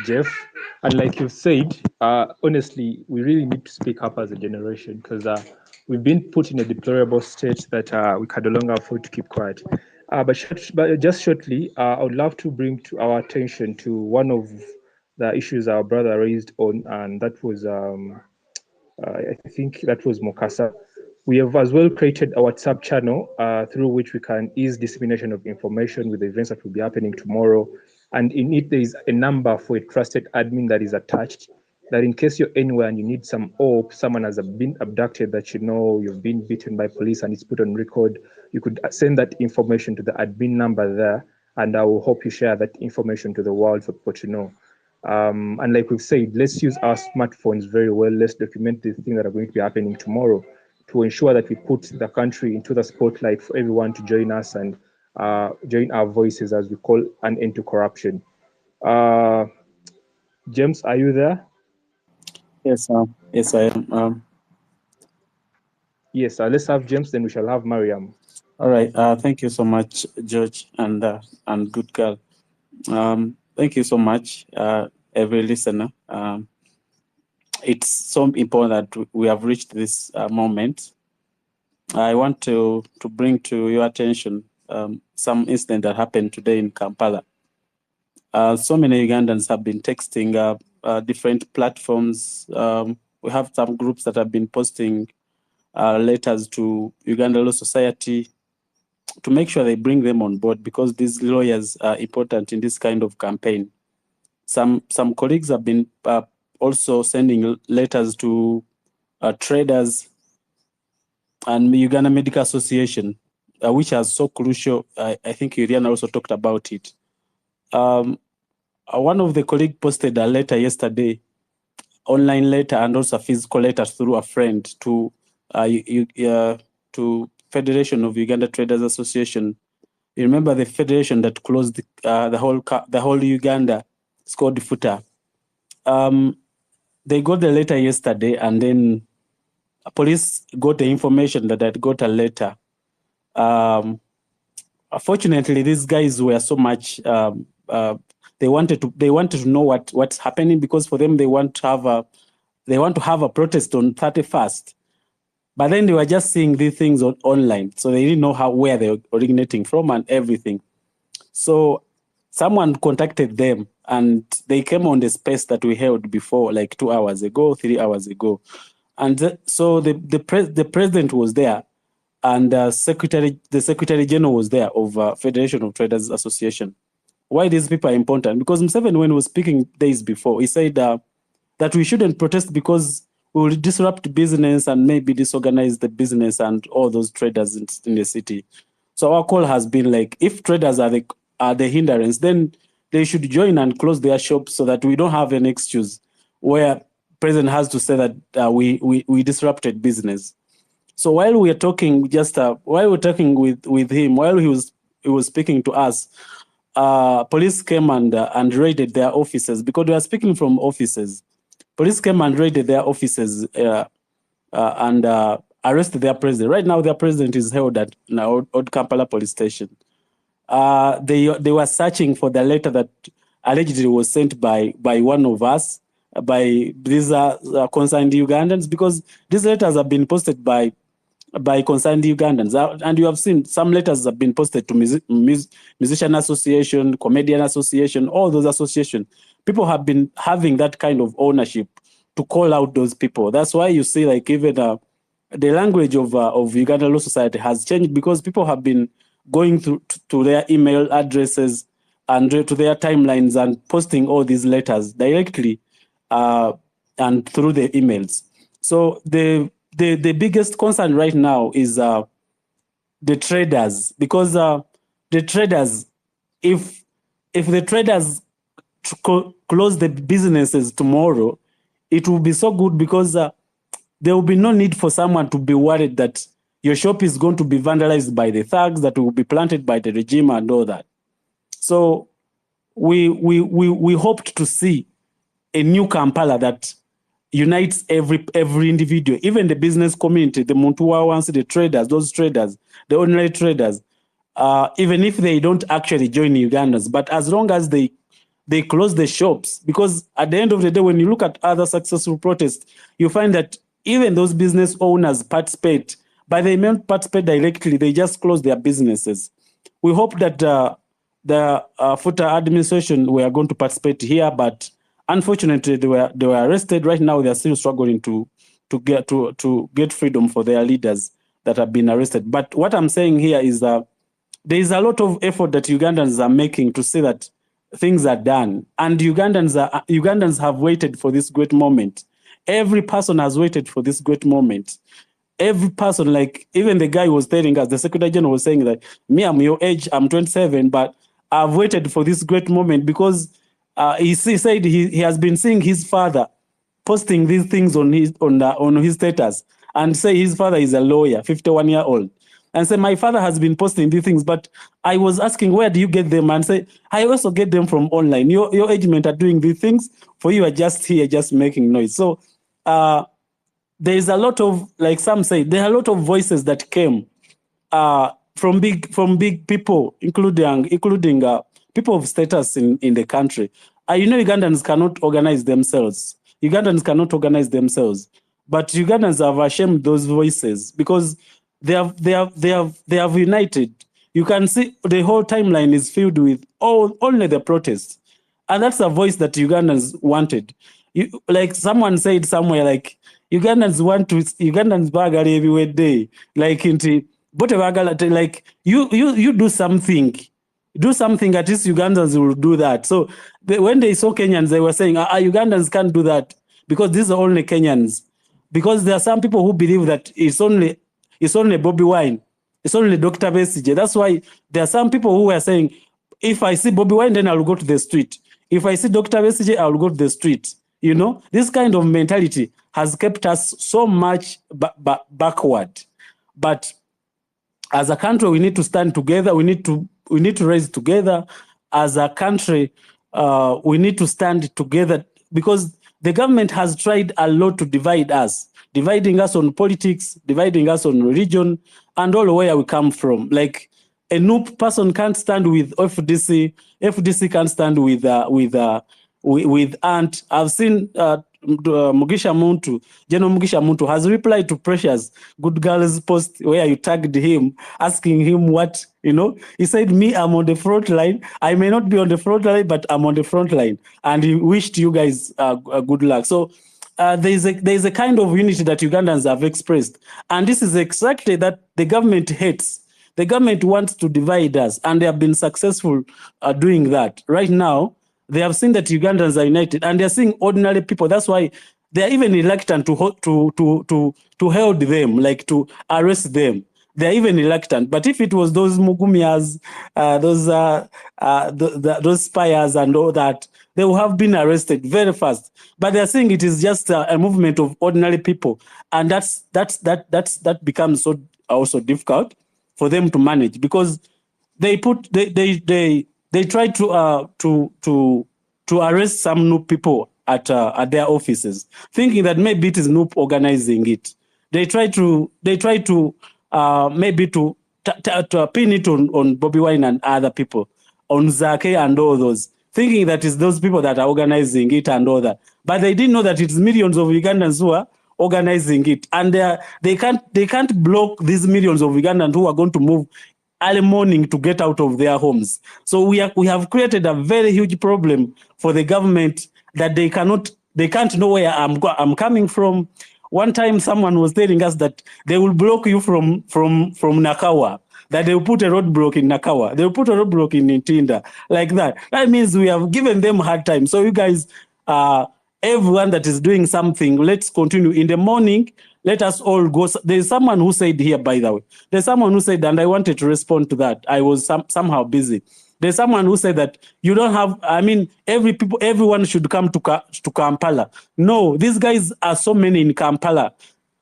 Jeff. And like you said, honestly, we really need to speak up as a generation, because we've been put in a deplorable state that we can no longer afford to keep quiet. But just shortly, I would love to bring to our attention to one of the issues our brother raised on, and that was I think that was Mokasa. We have as well created a WhatsApp channel through which we can ease dissemination of information with the events that will be happening tomorrow. And in it, there is a number for a trusted admin that is attached, that in case you're anywhere and you need some hope, someone has been abducted, that you've been beaten by police and it's put on record, you could send that information to the admin number there, and I will hope you share that information to the world for people to know. And like we've said, let's use our smartphones very well. Let's document the things that are going to be happening tomorrow to ensure that we put the country into the spotlight for everyone to join us and join our voices as we call an end to corruption. James, are you there? Yes, I am. Yes, let's have James, then we shall have Mariam. All right. Thank you so much, George, and good girl. Thank you so much, every listener. It's so important that we have reached this moment. I want to bring to your attention some incident that happened today in Kampala. So many Ugandans have been texting different platforms. We have some groups that have been posting letters to Uganda Law Society to make sure they bring them on board, because these lawyers are important in this kind of campaign. Some colleagues have been also sending letters to traders and Uganda Medical Association, which are so crucial. I think Iriana also talked about it. One of the colleagues posted a letter yesterday, online letter, and also a physical letter through a friend to Federation of Uganda Traders Association. You remember the federation that closed the whole Uganda? It's called FUTA. They got the letter yesterday, and then police got the information that I'd got a letter. Unfortunately, these guys were so much. They wanted to know what's happening, because for them they want to have a protest on 31st. But then they were just seeing these things online, so they didn't know where they were originating from and everything. So someone contacted them, and they came on the space that we held before, like 2 hours ago, 3 hours ago. And so the president was there, and the secretary general was there of Federation of Traders Association. Why these people are important? Because Museveni, when he was speaking days before, he said that we shouldn't protest because we will disrupt business and maybe disorganize the business and all those traders in the city. So our call has been like, if traders are the hindrance, then they should join and close their shops, so that we don't have an excuse where president has to say that we disrupted business. So while we are talking, while we're talking with him, while he was speaking to us, police came and raided their offices, because we are speaking from offices. Police came and raided their offices and arrested their president. Right now, their president is held at Old Kampala police station. They were searching for the letter that allegedly was sent by one of us, by these concerned Ugandans, because these letters have been posted by concerned Ugandans. And you have seen some letters have been posted to Musician Association, Comedian Association, all those associations. People have been having that kind of ownership to call out those people. That's why you see, like, even the language of Uganda Law Society has changed because people have been going to their email addresses and to their timelines and posting all these letters directly and through the emails. So the biggest concern right now is the traders, because the traders, if the traders close the businesses tomorrow, it will be so good because there will be no need for someone to be worried that your shop is going to be vandalized by the thugs that will be planted by the regime and all that. So we hoped to see a new Kampala that unites every individual, even the business community, the Muntu ones, the traders, those traders, the ordinary traders, even if they don't actually join Ugandans, but as long as they close the shops, because at the end of the day, when you look at other successful protests, you find that even those business owners participate, but they may not participate directly, they just close their businesses. We hope that the Futa administration were going to participate here, but unfortunately they were arrested. Right now they are still struggling to get freedom for their leaders that have been arrested. But what I'm saying here is there is a lot of effort that Ugandans are making to see that things are done, and Ugandans have waited for this great moment. Every person has waited for this great moment. Every person, like even the guy was telling us, the Secretary General was saying that, me, I'm your age, I'm 27, but I've waited for this great moment because he said he has been seeing his father posting these things on his status and say his father is a lawyer, 51-year-old. And say, my father has been posting these things, but I was asking, where do you get them? And say, I also get them from online. Your age mate are doing these things. For you are just here, just making noise. So there is a lot of, like some say, there are a lot of voices that came from big people, including people of status in the country. Ugandans cannot organize themselves. But Ugandans have ashamed those voices because they have united. You can see the whole timeline is filled with only the protests, and that's a voice that Ugandans wanted. Like someone said somewhere, like Ugandans bagala every day, like into like you do something. Do something, at least Ugandans will do that. So when they saw Kenyans, they were saying, Ugandans can't do that because these are only Kenyans. Because there are some people who believe that it's only Bobby Wine, it's only Dr. Besigye. That's why there are some people who were saying, if I see Bobby Wine, then I'll go to the street. If I see Dr. Besigye, I'll go to the street. This kind of mentality has kept us so much backward. But as a country, we need to stand together. We need to rise together. As a country, we need to stand together because the government has tried a lot to divide us, dividing us on politics, dividing us on religion, and all where we come from. Like a new person can't stand with FDC. FDC can't stand with ANT. I've seen General Mugisha Muntu has replied to Precious Good Girl's post where you tagged him, asking him what, he said, me, I'm on the front line. I may not be on the front line, but I'm on the front line. And he wished you guys good luck. So there's a kind of unity that Ugandans have expressed. And this is exactly that the government hates. The government wants to divide us, and they have been successful doing that. Right now, they have seen that Ugandans are united, and they're seeing ordinary people. That's why they're even reluctant to hold them, like to arrest them. They're even reluctant. But if it was those Mugumias, those spies and all that, they would have been arrested very fast. But they're saying it is just a movement of ordinary people, and that becomes so also difficult for them to manage because they try to arrest some new people at their offices, thinking that maybe it is Noop organizing it. They try to maybe to pin it on Bobby Wine and other people, on Zake and all those, thinking that it's those people that are organizing it and all that. But they didn't know that it's millions of Ugandans who are organizing it, and they can't block these millions of Ugandans who are going to move early morning to get out of their homes. So we have created a very huge problem for the government that they can't know where I'm coming from, One time someone was telling us that they will block you from Nakawa, that they will put a roadblock in Nakawa. They will put a roadblock in Ntinda, like that. That means we have given them a hard time. So you guys, everyone that is doing something, let's continue. In the morning, let us all go. There's someone who said here, by the way, there's someone who said, and I wanted to respond to that. I was somehow busy. There's someone who said that you don't have, I mean, everyone should come to Kampala. No, these guys are so many in Kampala.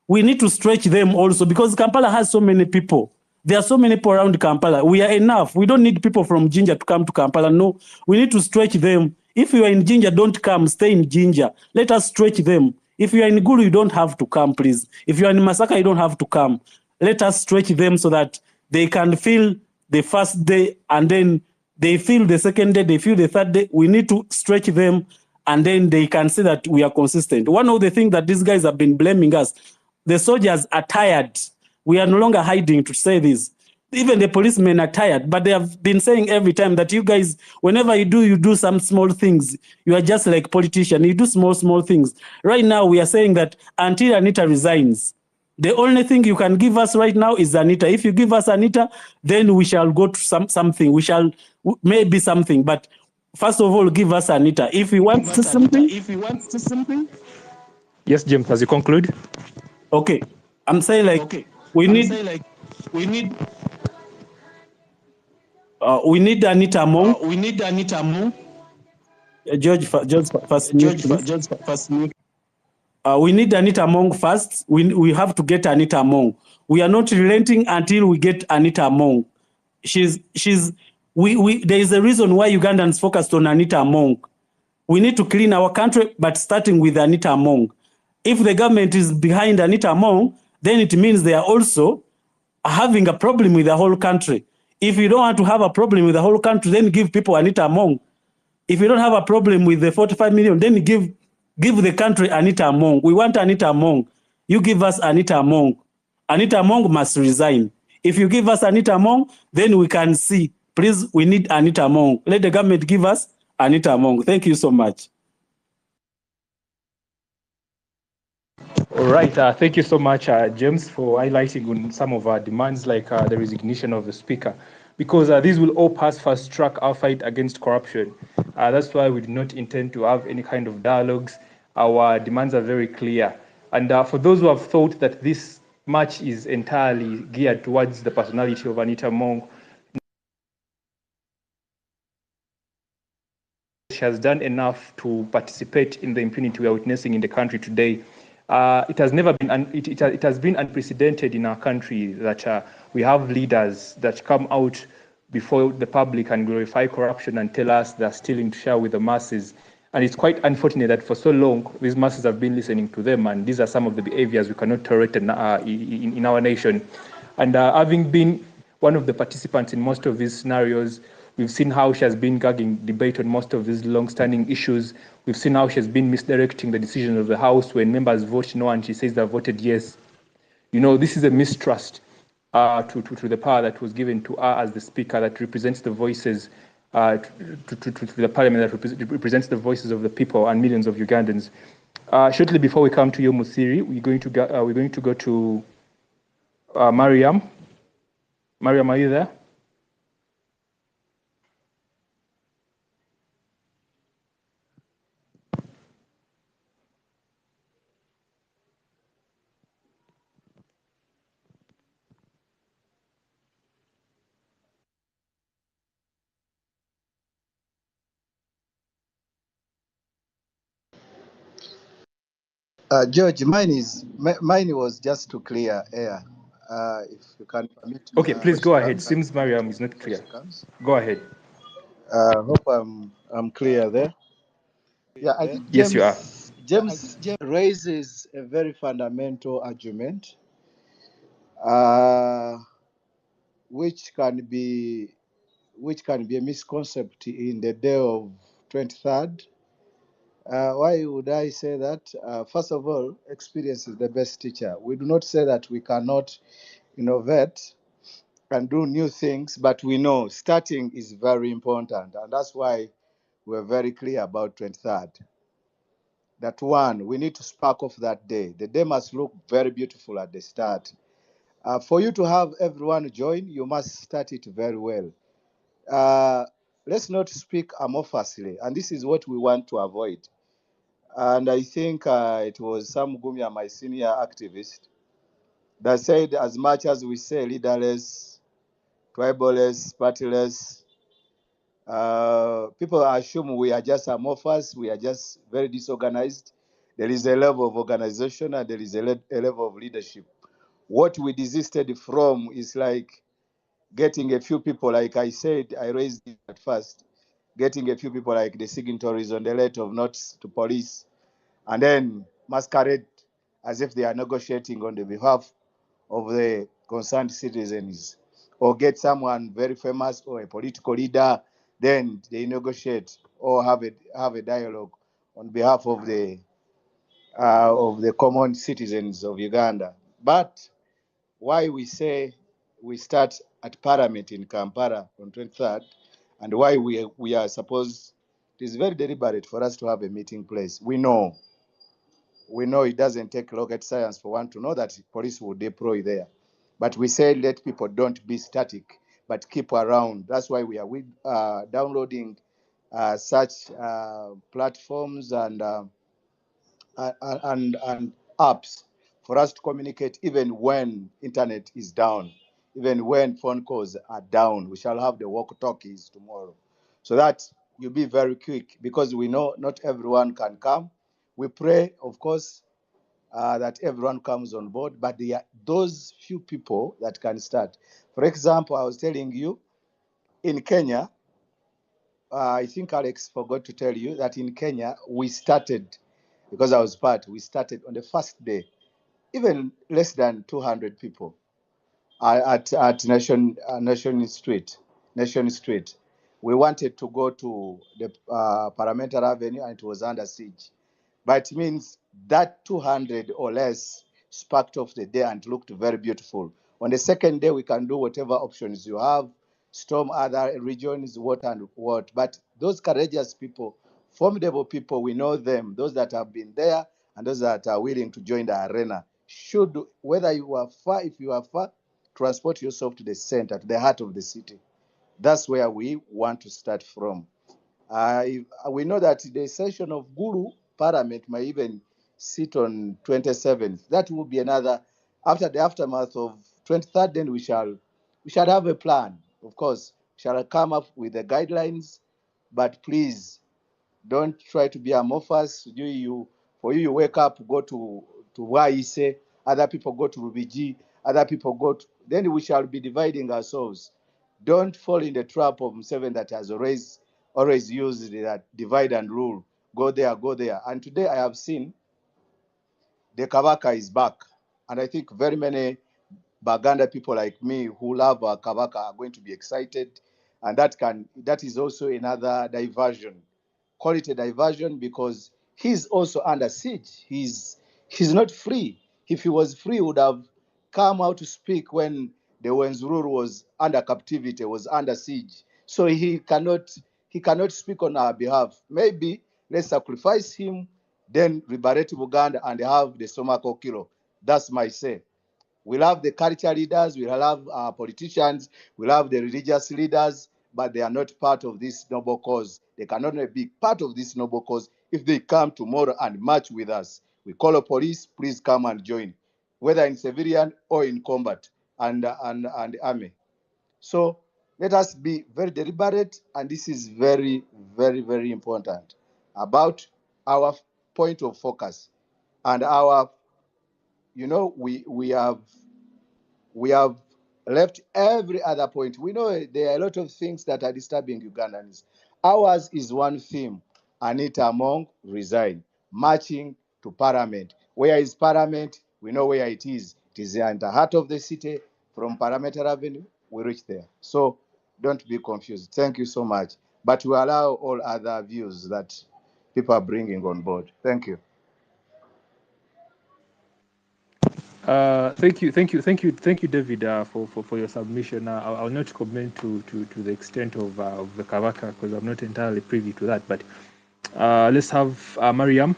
We need to stretch them also because Kampala has so many people. There are so many people around Kampala. We are enough. We don't need people from Jinja to come to Kampala. No, we need to stretch them. If you are in Jinja, don't come. Stay in Jinja. Let us stretch them. If you are in Gulu, you don't have to come, please. If you are in Masaka, you don't have to come. Let us stretch them so that they can feel the first day and then they feel the second day, they feel the third day. We need to stretch them and then they can see that we are consistent. One of the things that these guys have been blaming us, the soldiers are tired. We are no longer hiding to say this. Even the policemen are tired, but they have been saying every time that you guys, whenever you do some small things, you are just like politicians. You do small things. Right now, we are saying that until Anita resigns, the only thing you can give us right now is Anita. If you give us Anita, then we shall go to something. We shall maybe something. But first of all, give us Anita. If you want to something. Yes, James, as you conclude. Okay. I'm saying we need Anita Among. George first. We need Anita Among first. We have to get Anita Among. We are not relenting until we get Anita Among. There is a reason why Ugandans focused on Anita Among. We need to clean our country, but starting with Anita Among. If the government is behind Anita Among, then it means they are also having a problem with the whole country. If you don't want to have a problem with the whole country, then give people Anita Among. If you don't have a problem with the 45 million, then give the country Anita Among. We want Anita Among. You give us Anita Among. Anita Among must resign. If you give us Anita Among, then we can see. Please, we need Anita Among. Let the government give us Anita Among. Thank you so much. All right. Thank you so much, James, for highlighting on some of our demands, like the resignation of the speaker, because these will all fast track our fight against corruption. That's why we do not intend to have any kind of dialogues. Our demands are very clear. And for those who have thought that this match is entirely geared towards the personality of Anita Among, she has done enough to participate in the impunity we are witnessing in the country today. It has never been, it has been unprecedented in our country that we have leaders that come out before the public and glorify corruption and tell us they're stealing to share with the masses. And it's quite unfortunate that for so long, these masses have been listening to them, and these are some of the behaviors we cannot tolerate in our nation. And having been one of the participants in most of these scenarios, we've seen how she has been gagging debate on most of these long-standing issues. We've seen how she has been misdirecting the decision of the House when members vote no and she says they voted yes. You know, this is a mistrust to the power that was given to her as the speaker that represents the voices, to the parliament that represents the voices of the people and millions of Ugandans. Shortly before we come to you, Musiri, we're going to go to Mariam. Mariam, are you there? George, mine was just to clear air. If you can permit me. Okay, please go ahead. Seems Mariam is not clear. Go ahead. Hope I'm clear there. Yeah, I think Yes, you are. James raises a very fundamental argument, which can be a misconcept in the day of 23rd. Why would I say that? First of all, experience is the best teacher. We do not say that we cannot innovate and do new things, but we know starting is very important, and that's why we're very clear about 23rd. that one, we need to spark off that day. The day must look very beautiful at the start. For you to have everyone join, you must start it very well. Let's not speak amorphously, and this is what we want to avoid. And I think it was Sam Gumya, my senior activist, that said, as much as we say leaderless, tribalist, partyless, people assume we are just amorphous, we are just very disorganized. There is a level of organization and there is a level of leadership. What we desisted from is like getting a few people, like I said, I raised it at first, getting a few people like the signatories on the letter of notes to police, and then masquerade as if they are negotiating on the behalf of the concerned citizens, or get someone very famous or a political leader, then they negotiate or have a dialogue on behalf of the common citizens of Uganda. But why we say we start at Parliament in Kampala on 23rd, and why we are supposed, it is very deliberate for us to have a meeting place. We know it doesn't take rocket science for one to know that police will deploy there. But we say let people don't be static, but keep around. That's why we are downloading such platforms and apps for us to communicate even when internet is down, even when phone calls are down. We shall have the walkie-talkies tomorrow, so that you be very quick, because we know not everyone can come. We pray, of course, that everyone comes on board, but there are those few people that can start. For example, I was telling you, in Kenya, I think Alex forgot to tell you that in Kenya, we started, because I was part, we started on the first day, even less than 200 people at Nation Street. We wanted to go to the Parliamentary Avenue, and it was under siege. But it means that 200 or less sparked off the day and looked very beautiful. On the second day, we can do whatever options you have, storm other regions, what and what. But those courageous people, formidable people, we know them, those that have been there and those that are willing to join the arena, should, whether you are far, if you are far, transport yourself to the center, to the heart of the city. That's where we want to start from. We know that the session of Guru Parliament might even sit on 27th. That will be another, after the aftermath of 23rd, then we shall have a plan. Of course, we shall come up with the guidelines, but please don't try to be amorphous. You wake up, go to Waise, other people go to Rubiji, other people go to, then we shall be dividing ourselves. Don't fall in the trap of Museveni that has always used that divide and rule. Go there, go there. And today I have seen the Kabaka is back. And I think very many Baganda people like me who love Kabaka are going to be excited. And that is also another diversion. Call it a diversion, because he's also under siege. He's not free. If he was free, he would have come out to speak when the Wenzururu was under captivity, was under siege. So he cannot speak on our behalf. Maybe let's sacrifice him, then liberate Uganda and have the Somako Kilo. That's my say. We'll have the culture leaders, we'll have our politicians, we'll have the religious leaders, but they are not part of this noble cause. They cannot be part of this noble cause if they come tomorrow and march with us. We call the police, please come and join, whether in civilian or in combat and army. So let us be very deliberate, and this is very, very, very important about our point of focus and our, we have left every other point. We know there are a lot of things that are disturbing Ugandans. Ours is one theme: Anita Among resign, marching to Parliament. Where is Parliament? We know where it is. It is in the heart of the city. From Parliamentary Avenue, we reach there. So don't be confused. Thank you so much. But we allow all other views that people are bringing on board. Thank you. Thank you, David, for your submission. I'll not comment to the extent of the Kavaka, because I'm not entirely privy to that. But let's have Mariam.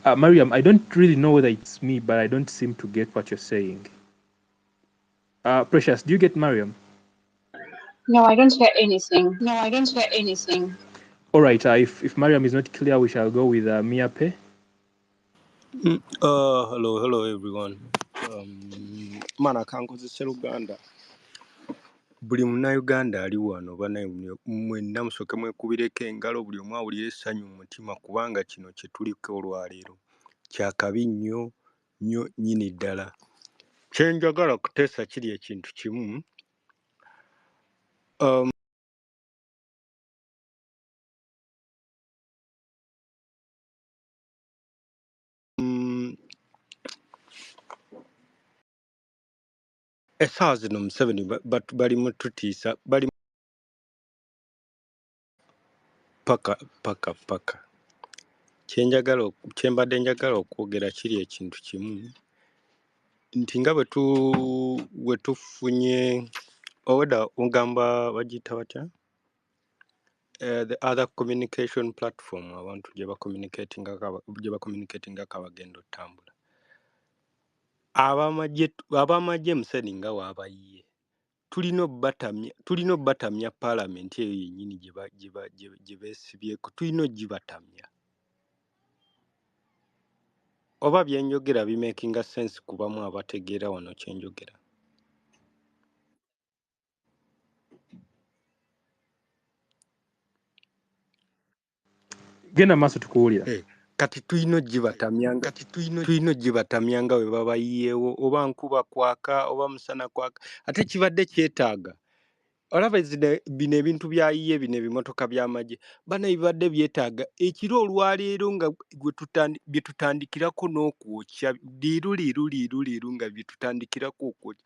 Mariam, I don't really know whether it's me, but I don't seem to get what you're saying. Precious, do you get Mariam? No, I don't hear anything. No, I don't hear anything. All right, if Mariam is not clear, we shall go with Miape. Hello everyone. Mana kankozesa Uganda. Buli munnayuganda ali wano mwenna musooke mwekubireko engalo buli omu awulire essanyu mu mutima kubanga kino kye tuliko olwaleero kyakabi nnyo nnyini ddala. Kye njagala kuteesa kiri ekintu kimu. Essaawa zino Museveni bali mututiisa bali paka. Kye mbadde njagala okwogera kiri ekintu kimu nti nga bwe tufunye oweda ogamba bagiyita batya the other communication platform abantu gye bacommunicatingako abagenda otambula abamagye Museveni nga waabayiye tulina obbatamya paalamenti eyo yennyini gye beesibyeko tulina ogibatamya. Oba byenjogera bimakinga sense kubamu abategeera wano kyenjogera. Genda maaso tukuwulira. Kati tulina ogibatamya nga bwe babayiyeewo oba nkuba kwaka oba musana kwaka ate kibadde kyetaaga olaba bino ebintu byayiye bino ebimotoka by'amagye bana bibadde byetaaga ekiro olwaleero nga bye tutandikirako n'okwokya liiru nga bye tutandikirako okwokya.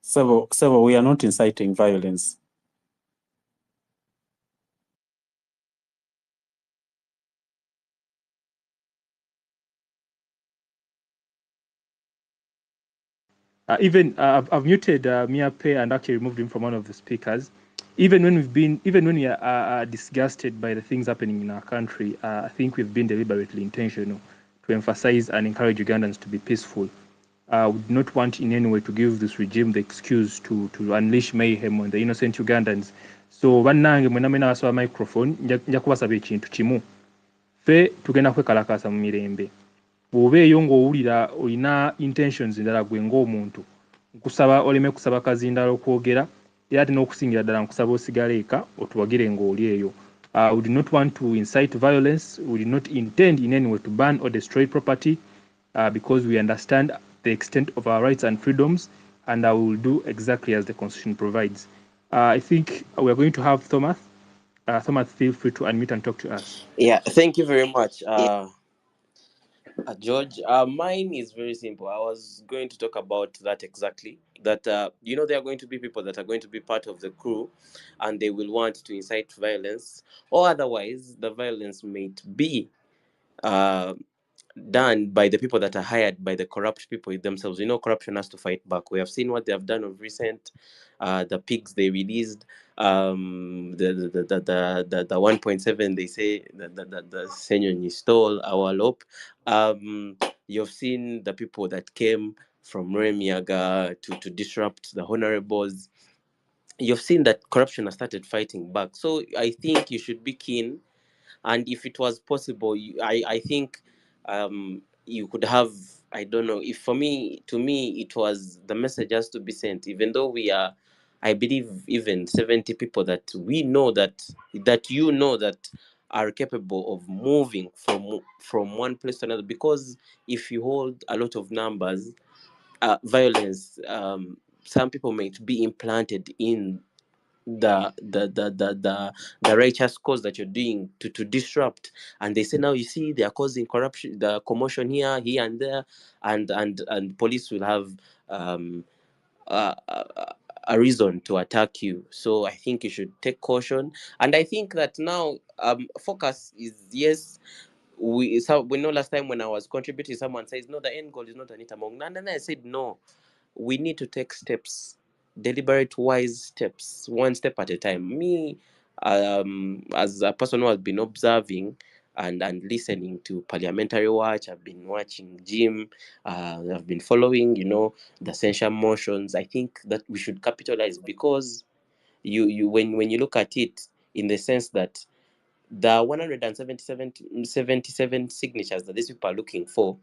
So we are not inciting violence. I've muted Miape and actually removed him from one of the speakers. Even when we are disgusted by the things happening in our country, I think we've been deliberately intentional to emphasize and encourage Ugandans to be peaceful. We would not want in any way to give this regime the excuse to unleash mayhem on the innocent Ugandans. So bannange mwenamena asaba microphone nja kubasaba ekintu kimu ffe tugenda kwekalakaasa mu mirembe bw'obeeyo ng'owulira olina intentions endala gwe ng'omuntu nkusaba oleme kusaba kazindaala okwogera era ate n'okusingira ddala nkusaba osigale eka otuwagire ng'oli eyo. We do not want to incite violence. We do not intend in any way to burn or destroy property because we understand the extent of our rights and freedoms, and I will do exactly as the Constitution provides. I think we are going to have Thomas. Thomas, feel free to unmute and talk to us. Yeah, thank you very much, George. Mine is very simple. I was going to talk about that exactly. That there are going to be people that are going to be part of the crew, and they will want to incite violence, or otherwise the violence might be done by the people that are hired by the corrupt people themselves. Corruption has to fight back. We have seen what they have done of recent. The pigs they released, the 1.7 they say the Senyon stole our lope. You've seen the people that came from Remiaga to disrupt the honorables. You've seen that corruption has started fighting back. So I think you should be keen. And if it was possible, I think you could have, I don't know, to me, it was the message has to be sent, even though we are, I believe, even 70 people that we know that are capable of moving from one place to another. Because if you hold a lot of numbers, violence, some people might be implanted in the righteous cause that you're doing to disrupt, and they say, now you see they are causing corruption, the commotion here and there, and police will have a reason to attack you. So I think you should take caution, and I think that now focus is, yes, we know last time when I was contributing, someone says no, the end goal is not Anita Mong, and then I said no, we need to take steps, deliberate, wise steps, one step at a time. Me, as a person who has been observing, and listening to Parliamentary Watch. I've been watching Jim. I've been following, the censure motions. I think that we should capitalize, because when you look at it in the sense that the 177 signatures that these people are looking for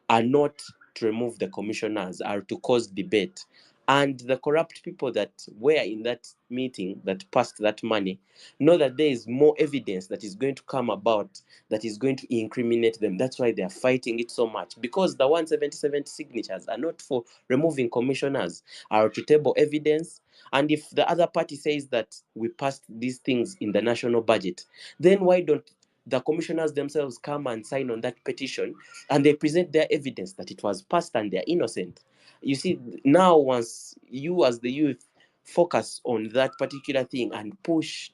are not to remove the commissioners, are to cause debate. And the corrupt people that were in that meeting that passed that money know that there is more evidence that is going to come about that is going to incriminate them. That's why they are fighting it so much, because the 177 signatures are not for removing commissioners, are to table evidence. And if the other party says that we passed these things in the national budget, then why don't the commissioners themselves come and sign on that petition, and they present their evidence that it was passed and they're innocent? You see, now once you as the youth focus on that particular thing and push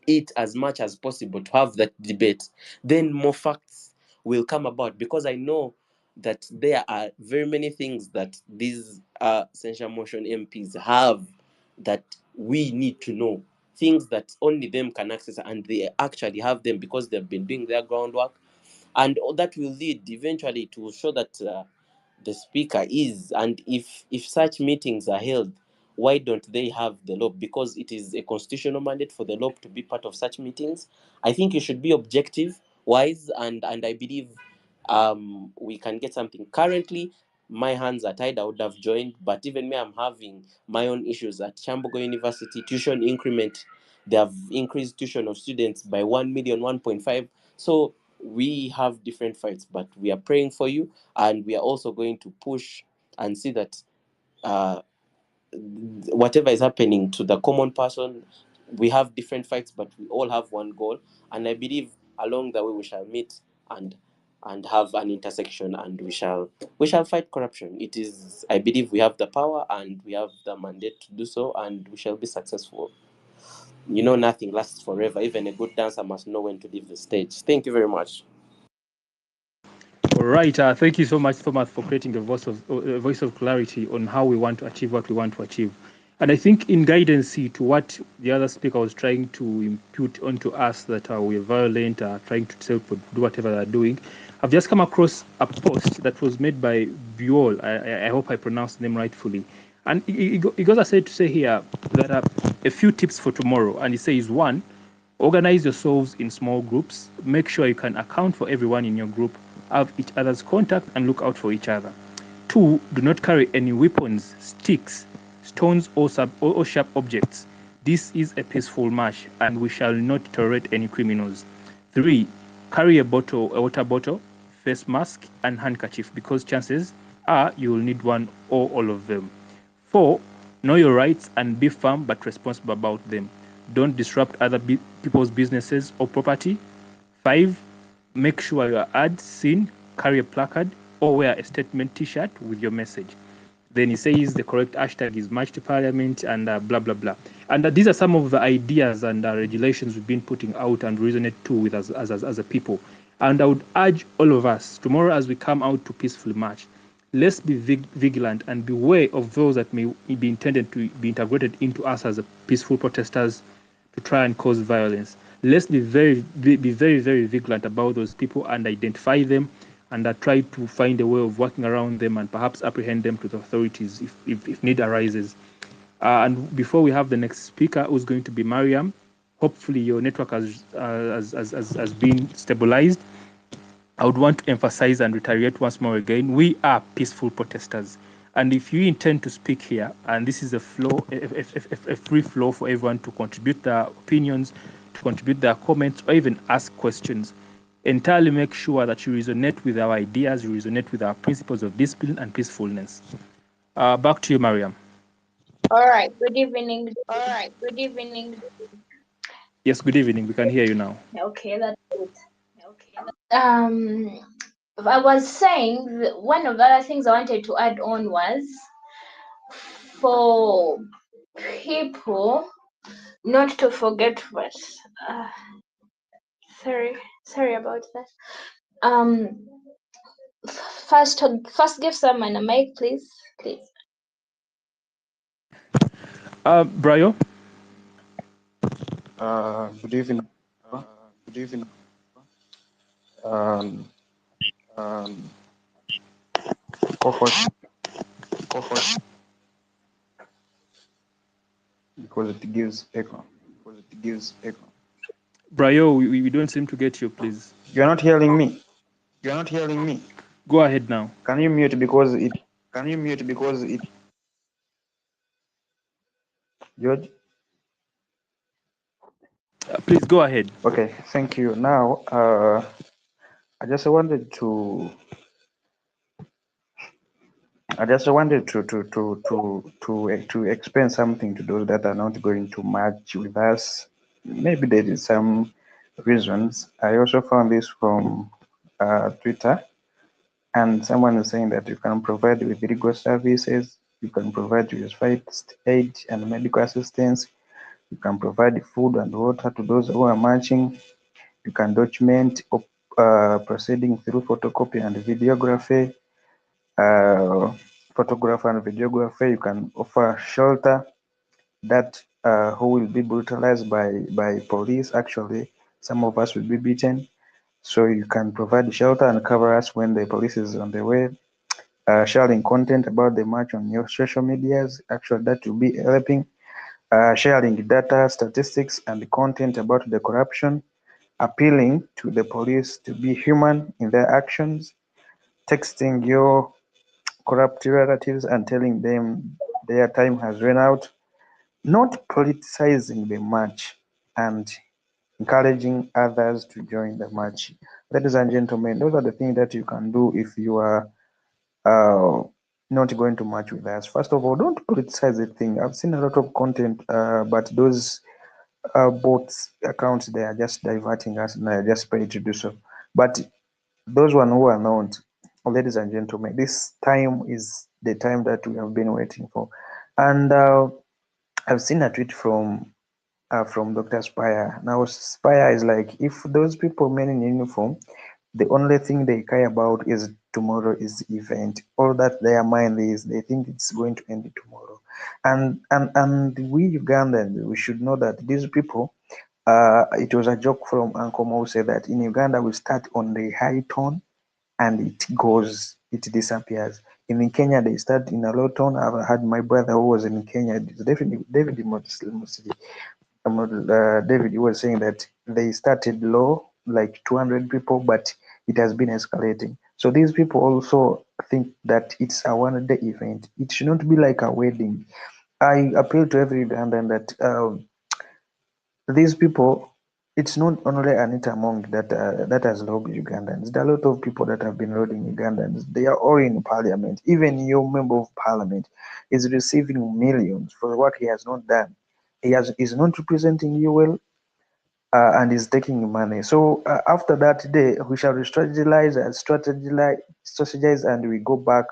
it as much as possible to have that debate, then more facts will come about, because I know that there are very many things that these censure motion MPs have that we need to know, things that only them can access, and they actually have them because they've been doing their groundwork. And all that will lead eventually to show that the speaker is, and if such meetings are held, why don't they have the law? Because it is a constitutional mandate for the law to be part of such meetings. I think it should be objective, wise, and I believe we can get something. Currently, my hands are tied. I would have joined, but even me, I'm having my own issues at Chambogo University. Tuition increment, they have increased tuition of students by 1 million, 1.5. So we have different fights, but we are praying for you, and we are also going to push and see that whatever is happening to the common person, we have different fights, but we all have one goal. And I believe along the way we shall meet and have an intersection, and we shall fight corruption. It is, I believe, we have the power and we have the mandate to do so, and we shall be successful. Nothing lasts forever. Even a good dancer must know when to leave the stage. Thank you very much. All right. Thank you so much, Thomas, for creating a voice of clarity on how we want to achieve what we want to achieve. And I think in guidance to what the other speaker was trying to impute onto us, that we're violent, trying to do whatever they're doing, I've just come across a post that was made by Buol. I hope I pronounced the name rightfully. And he goes ahead to say here that a few tips for tomorrow. And he says, 1, organize yourselves in small groups. Make sure you can account for everyone in your group, have each other's contact, and look out for each other. 2, do not carry any weapons, sticks, stones, or sharp objects. This is a peaceful march, and we shall not tolerate any criminals. 3, carry a water bottle, face mask, and handkerchief, because chances are you will need one or all of them. 4, know your rights and be firm but responsible about them. Don't disrupt other people's businesses or property. 5, make sure your ads seen, carry a placard, or wear a statement t-shirt with your message. Then he says the correct hashtag is March to Parliament and blah, blah, blah. And these are some of the ideas and regulations we've been putting out and resonate to with us as a people. And I would urge all of us, tomorrow as we come out to peacefully march, let's be vigilant and beware of those that may be intended to be integrated into us as peaceful protesters to try and cause violence. Let's be very, very vigilant about those people and identify them, and try to find a way of working around them and perhaps apprehend them to the authorities if need arises. And before we have the next speaker, who's going to be Mariam, hopefully your network has been stabilized. I would want to emphasize and reiterate once more again, we are peaceful protesters. And if you intend to speak here, and this is a free flow for everyone to contribute their opinions, to contribute their comments, or even ask questions, entirely make sure that you resonate with our ideas, you resonate with our principles of discipline and peacefulness. Back to you, Mariam. All right. Good evening. All right. Good evening. Yes, good evening. We can hear you now. Okay, that's good. I was saying one of the other things I wanted to add on was for people not to forget what. Sorry about that. First give someone a mic, please. Brayo. Good evening. um, co-host because it gives echo. Brayo, we don't seem to get you, please. You're not hearing me. Go ahead now. Can you mute because it George? Please go ahead. Okay, thank you. Now I just wanted to to explain something to those that are not going to march with us. Maybe there is some reasons. I also found this from Twitter, and someone is saying that you can provide with legal services, you can provide with first aid and medical assistance, you can provide food and water to those who are marching, you can document proceeding through photocopy and videography. Photographer and videographer, you can offer shelter that who will be brutalized by police. Actually, some of us will be beaten, so you can provide shelter and cover us when the police is on the way. Sharing content about the march on your social medias, actually that will be helping. Sharing data, statistics, and content about the corruption. Appealing to the police to be human in their actions. Texting your corrupt relatives and telling them their time has run out, not politicizing the march and encouraging others to join the march. Ladies and gentlemen, those are the things that you can do if you are not going to march with us. First of all, don't politicize the thing. I've seen a lot of content, but those bots accounts, they are just diverting us and are just paid to do so. But those one who are not, ladies and gentlemen, this time is the time that we have been waiting for. And I've seen a tweet from Dr. Spire. Now, Spire is like, if those people men in uniform, the only thing they care about is tomorrow is the event. All that their mind is, they think it's going to end tomorrow. And we Ugandans, we should know that these people, it was a joke from Uncle Mo said that in Uganda we start on the high tone and it disappears. In Kenya, they start in a low tone. I've had my brother who was in Kenya, definitely David David was saying that they started low, like 200 people, but it has been escalating. So these people also think that it's a one-day event. It should not be like a wedding. I appeal to every Ugandan that these people, it's not only Anita Monk that has robbed Ugandans. There are a lot of people that have been robbing Ugandans. They are all in parliament. Even your member of parliament is receiving millions for what he has not done. Is not representing you well, and is taking money. So after that day, we shall strategize, and we go back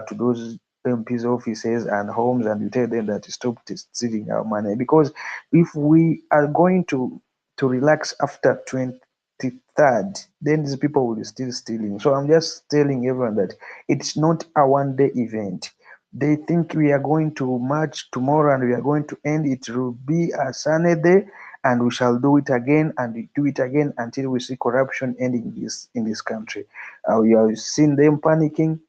to those MPs' offices and homes, and we tell them that stop stealing our money. Because if we are going to relax after 23rd, then these people will still stealing. So I'm just telling everyone that it's not a one-day event. They think we are going to march tomorrow and we are going to end. It will be a sunny day, and we shall do it again and do it again until we see corruption ending in this country. We have seen them panicking.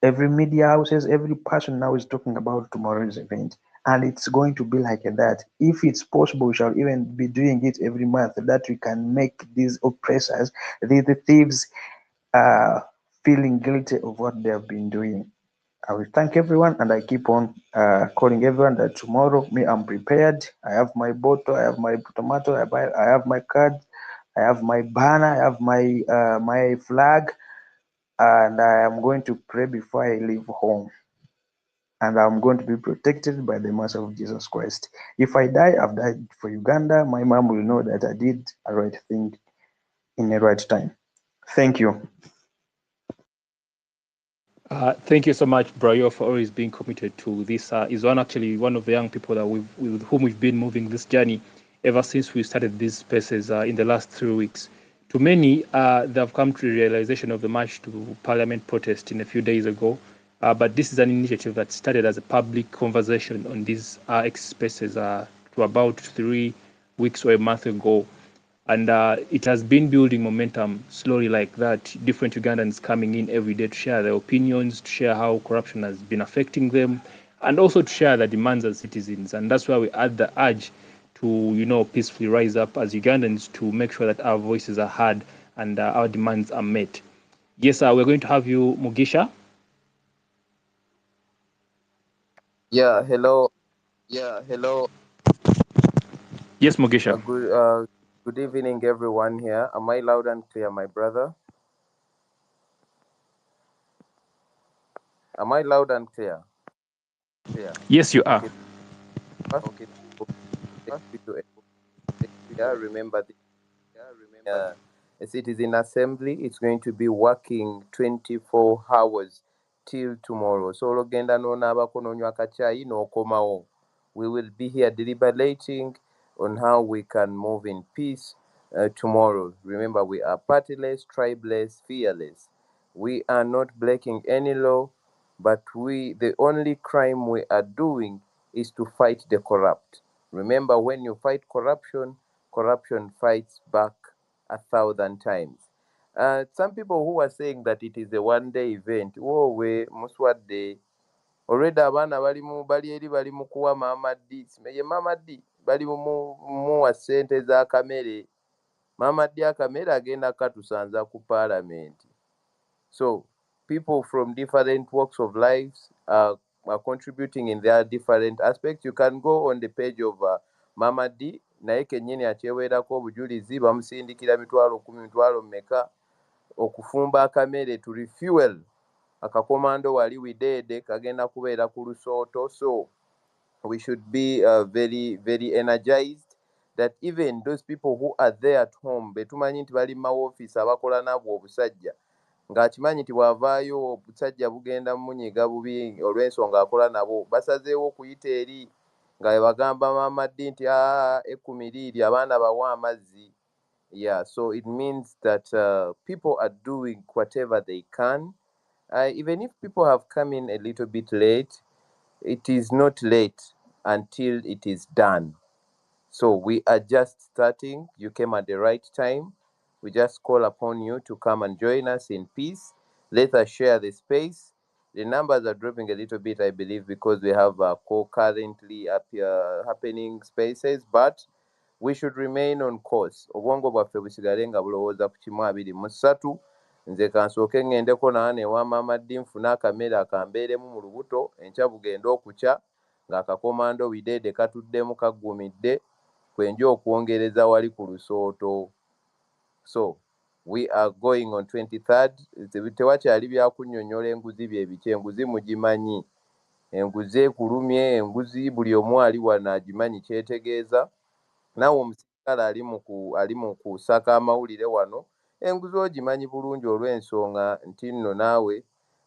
Every media houses, every person now is talking about tomorrow's event, and it's going to be like that. If it's possible, we shall even be doing it every month, that we can make these oppressors, the thieves, feeling guilty of what they have been doing. I will thank everyone, and I keep on calling everyone that tomorrow, me, I'm prepared. I have my bottle, I have my tomato, I have my card, I have my banner, I have my flag, and I am going to pray before I leave home. And I'm going to be protected by the mercy of Jesus Christ. If I die, I've died for Uganda. My mom will know that I did a right thing in the right time. Thank you. Thank you so much, Brayo, for always being committed to this. Is one of the young people that with whom we've been moving this journey ever since we started these spaces in the last 3 weeks. To many, they have come to the realization of the march to Parliament protest in a few days ago. But this is an initiative that started as a public conversation on these X spaces to about 3 weeks or a month ago. And it has been building momentum slowly like that. Different Ugandans coming in every day to share their opinions, to share how corruption has been affecting them, and also to share their demands as citizens. And that's why we add the urge to, peacefully rise up as Ugandans to make sure that our voices are heard and our demands are met. Yes, we're going to have you, Mugisha. Yeah, hello. Yes, Mugisha. Good evening, everyone here. Am I loud and clear, my brother? Am I loud and clear? Yes, you are. Okay. First, remember a citizen assembly is going to be working 24 hours till tomorrow. So ologenda n'onaabako n'onywa akachaayi n'okomawo. We will be here deliberating on how we can move in peace tomorrow. Remember, we are partyless, tribeless, fearless. We are not breaking any law, but the only crime we are doing is to fight the corrupt. Remember, when you fight corruption, corruption fights back 1,000 times. Some people who are saying that it is a one-day event, wowe muswadde already abaana bali eri bali mu kuwa Mama D, ye Mama D bali muwa ssente za kamere. Mama D akamere agenda katusanza ku parliament. So people from different walks of life are contributing in their different aspects. You can go on the page of Mama D naye kennyini akyeweerako obujulizi bamusindikira mitwalo 10 mitwalo mmeka okufumba akamere to refuel akakomando wali widede kagenda kubeera ku Lusooto. So we should be very very energized that even those people who are there at home betumanyi nti bali mawofiisi abakola nabwo obusajja ng'akimanyi nti bw'avaayo obusajja bugenda munyiga bubi olw'ensonga akola nabo, basazeewo okuyita eri nga bagamba Mama D nti ekkumi liiri abaana bawa amazzi. Yeah, so it means that people are doing whatever they can. Even if people have come in a little bit late, it is not late until it is done. So we are just starting. You came at the right time. We just call upon you to come and join us in peace. Let us share the space. The numbers are dropping a little bit, I believe, because we have co-currently happening spaces, but we should remain on course. Obwongo bwaffe busigale nga bulowooza ku 123. Nze kansooke ngendeko naane ewa Mama D nfune akamere akambeeremu mu lubuto enkya bugenda okukya ng'akakomando widede katuddemu kaggumidde kwenja okwongereza wali ku Lusooto. So we are going on 23rd. Tewakyali byakunnyonnyola enguzi byebiki, enguzi mugimanyi, enguzi ekulumye, enguzi buli omu ali wano agimanyi kyetegeeza. Naawe omusirikale ali mu kusaka amawulire wano, enguzi ogimanyi bulungi olw'ensonga nti nno naawe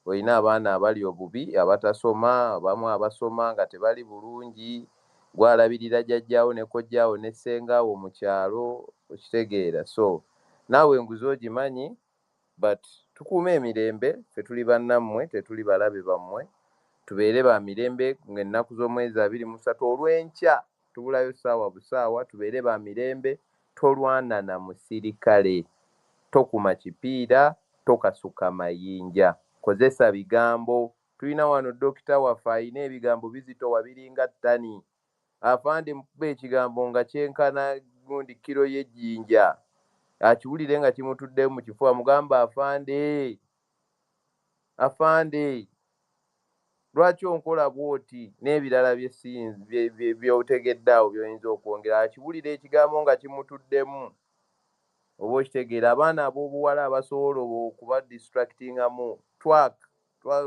olina abaana abali obubi abatasoma, abamu abasoma nga tebali bulungi, gwalabirira jjajjaawo ne kojjaawo ne ssengaawo mu kyalo, okitegeera. So naawe enguzi ogimanyi, but tukuume emirembe, ffe tuli bannammwe, tetuli balabe bammwe, tubeere ba mirembe ng'ennaku z'omwezi 23 olw'enkya tubulayo ssaawa busaawa, tubeere ba mirembe, tolwana na musirikale, tokuma kipiira, tokasuka mayinja, kozesa bigambo. Tulina wano dokita waffe alina ebigambo bizitowa biringa ttani. Afande mukuba ekigambo nga kyenkana gundi kiro y'ejjinja, akiwulire nga kimutuddemu mu kifuba, mugamba afande lwaki onkola bw'oti, n'ebirala by'otegedde awo by'oyinza okwongera. Akiwulira ekigambo nga kimutuddemu, oba okitegeera. Abaana ab'obuwala abasobola okuba distractingamu,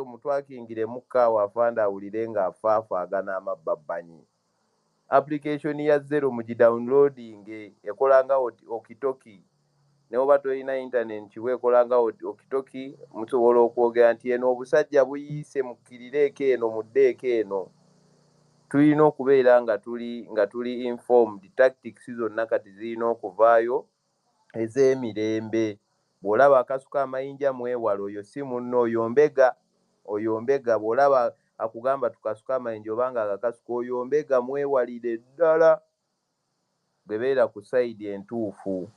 mutwakingiremu kaawa afande awulire ng'afaafaagana amabbabbanyi. Application ya Zero mugidownloading, ekolanga okitoki. Ne oba tolina internet kiwe ekolanga okitoki, musobola okwogera nti eno obusajja buyiise mukkirireeko eno muddeeko eno. Tulina okubeera nga tuli informed. Tactics zonna kati zirina okuvaayo ez'emirembe. Bw'olaba akasuka amayinja mwewala, oyo si munno, oyombega. Bw'olaba akugamba tukasuka amayinja obanga akakasuka, oyombega, mwewalire ddala. Bebeera ku sayidi entuufu.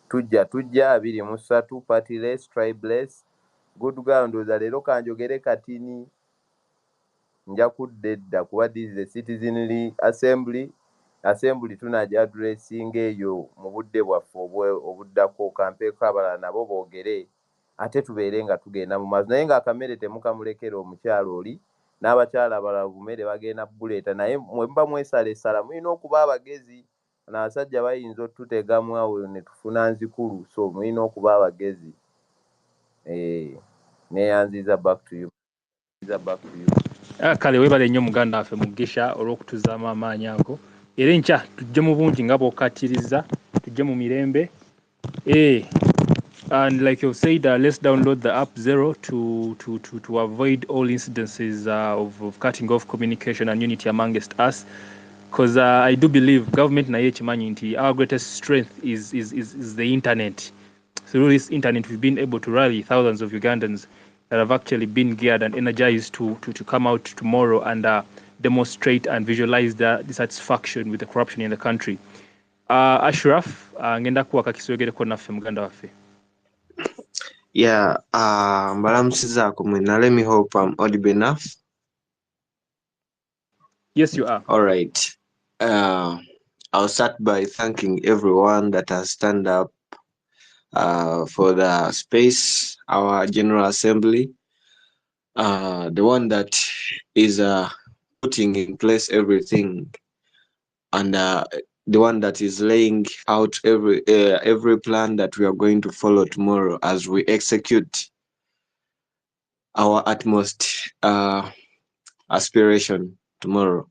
tujja 23 partyless tribeless good girl ndowooza leero kanjogere katini nja kudda edda kuba this is a citizenry assembly tunajja addressing eyo mu budde bwaffe obuddako kampeeko abalala nabo boogere ate tubeere nga tugenda mu maaso naye ng'akamere temukamulekera omukyalo oli n'abakyala abalala bumere bagenda buleeta naye mwe muba mwesalesala mulina okuba abagezi n'abasajja bayinza otutegamu awo ne tufuna nzikulu so mulina okuba abagezi neyanziza back to you. Kale weebale nnyo muganda waffe Mugisha olw'okutuzaamu amaanyi ago era enkya tujje mu bungi nga bw'okkatiriza tujje mu mirembe and like you've said, let's download the app Zero to avoid all incidences of cutting off communication and unity amongst us. Because I do believe government na yechimanyi nti our greatest strength is the internet. Through this internet, we've been able to rally thousands of Ugandans that have actually been geared and energized to come out tomorrow and demonstrate and visualize the dissatisfaction with the corruption in the country. Ashraf, ngenda kuwa kakisogereko naffe muganda waffe. Yeah, mbalamusizaako mwena. Let me hope I'm audible enough. Yes, you are. All right. I'll start by thanking everyone that has stand up for the space, our General Assembly, the one that is putting in place everything, and the one that is laying out every plan that we are going to follow tomorrow as we execute our utmost aspiration tomorrow.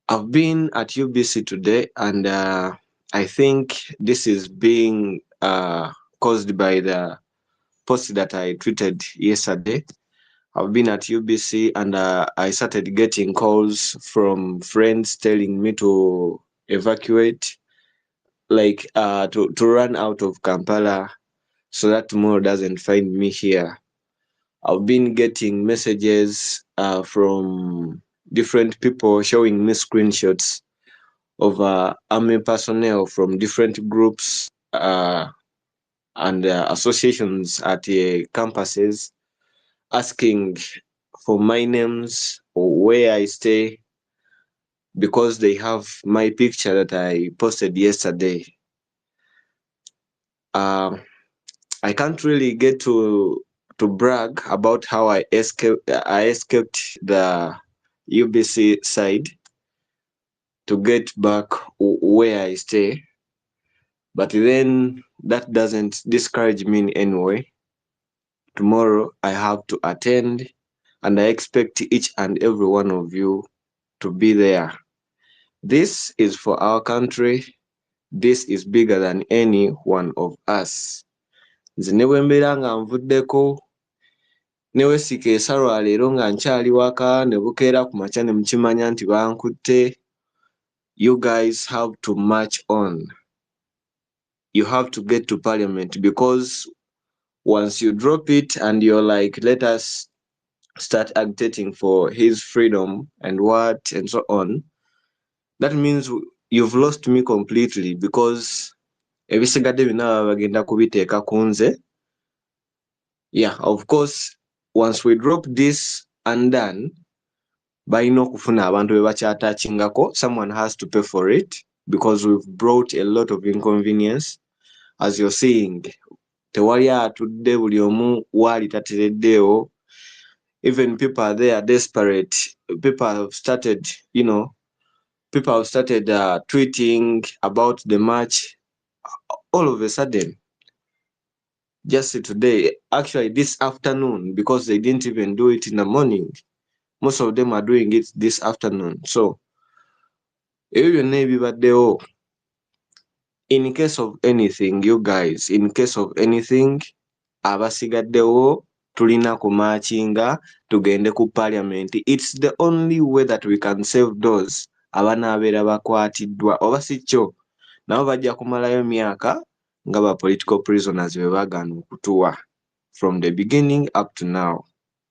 I've been at UBC today, and I think this is being caused by the post that I tweeted yesterday. I've been at UBC, and I started getting calls from friends telling me to evacuate, like to run out of Kampala so that tomorrow doesn't find me here. I've been getting messages from different people showing me screenshots of army personnel from different groups and associations at campuses asking for my names or where I stay because they have my picture that I posted yesterday. I can't really get to brag about how I escaped the UBC side to get back where I stay, but then that doesn't discourage me in any way. Tomorrow I have to attend, and I expect each and every one of you to be there. This is for our country. This is bigger than any one of us. Nze ne bwe mbeera nga nvuddeko ne wesika esalwa leero nga nkyali waka ne bukeera ku makya ne mukimanya nti bankutte. You guys have to march on. You have to get to parliament, because once you drop it and you're like, let us start agitating for his freedom and what and so on, that means you've lost me completely, because ebisigadde bina bagenda kubiteeka ku nze. Yeah, of course, once we drop this undone, balina okufuna abantu be bakyatachingako. Someone has to pay for it, because we've brought a lot of inconvenience. As you're seeing, tewali atudde, buli omu wali tatereddeewo. Even people are there desperate. People have started, tweeting about the march all of a sudden. Just today, actually this afternoon, because they didn't even do it in the morning. Most of them are doing it this afternoon. So, in case of anything, you guys, in case of anything, abasigaddewo tulina kumachinga tugende ku parliament. It's the only way that we can save those abanaabeera bakwatiddwa, oba si kyo nabo bajja kumalayo myaka nga ba political prisoners be baagaana okutuwa from the beginning up to now.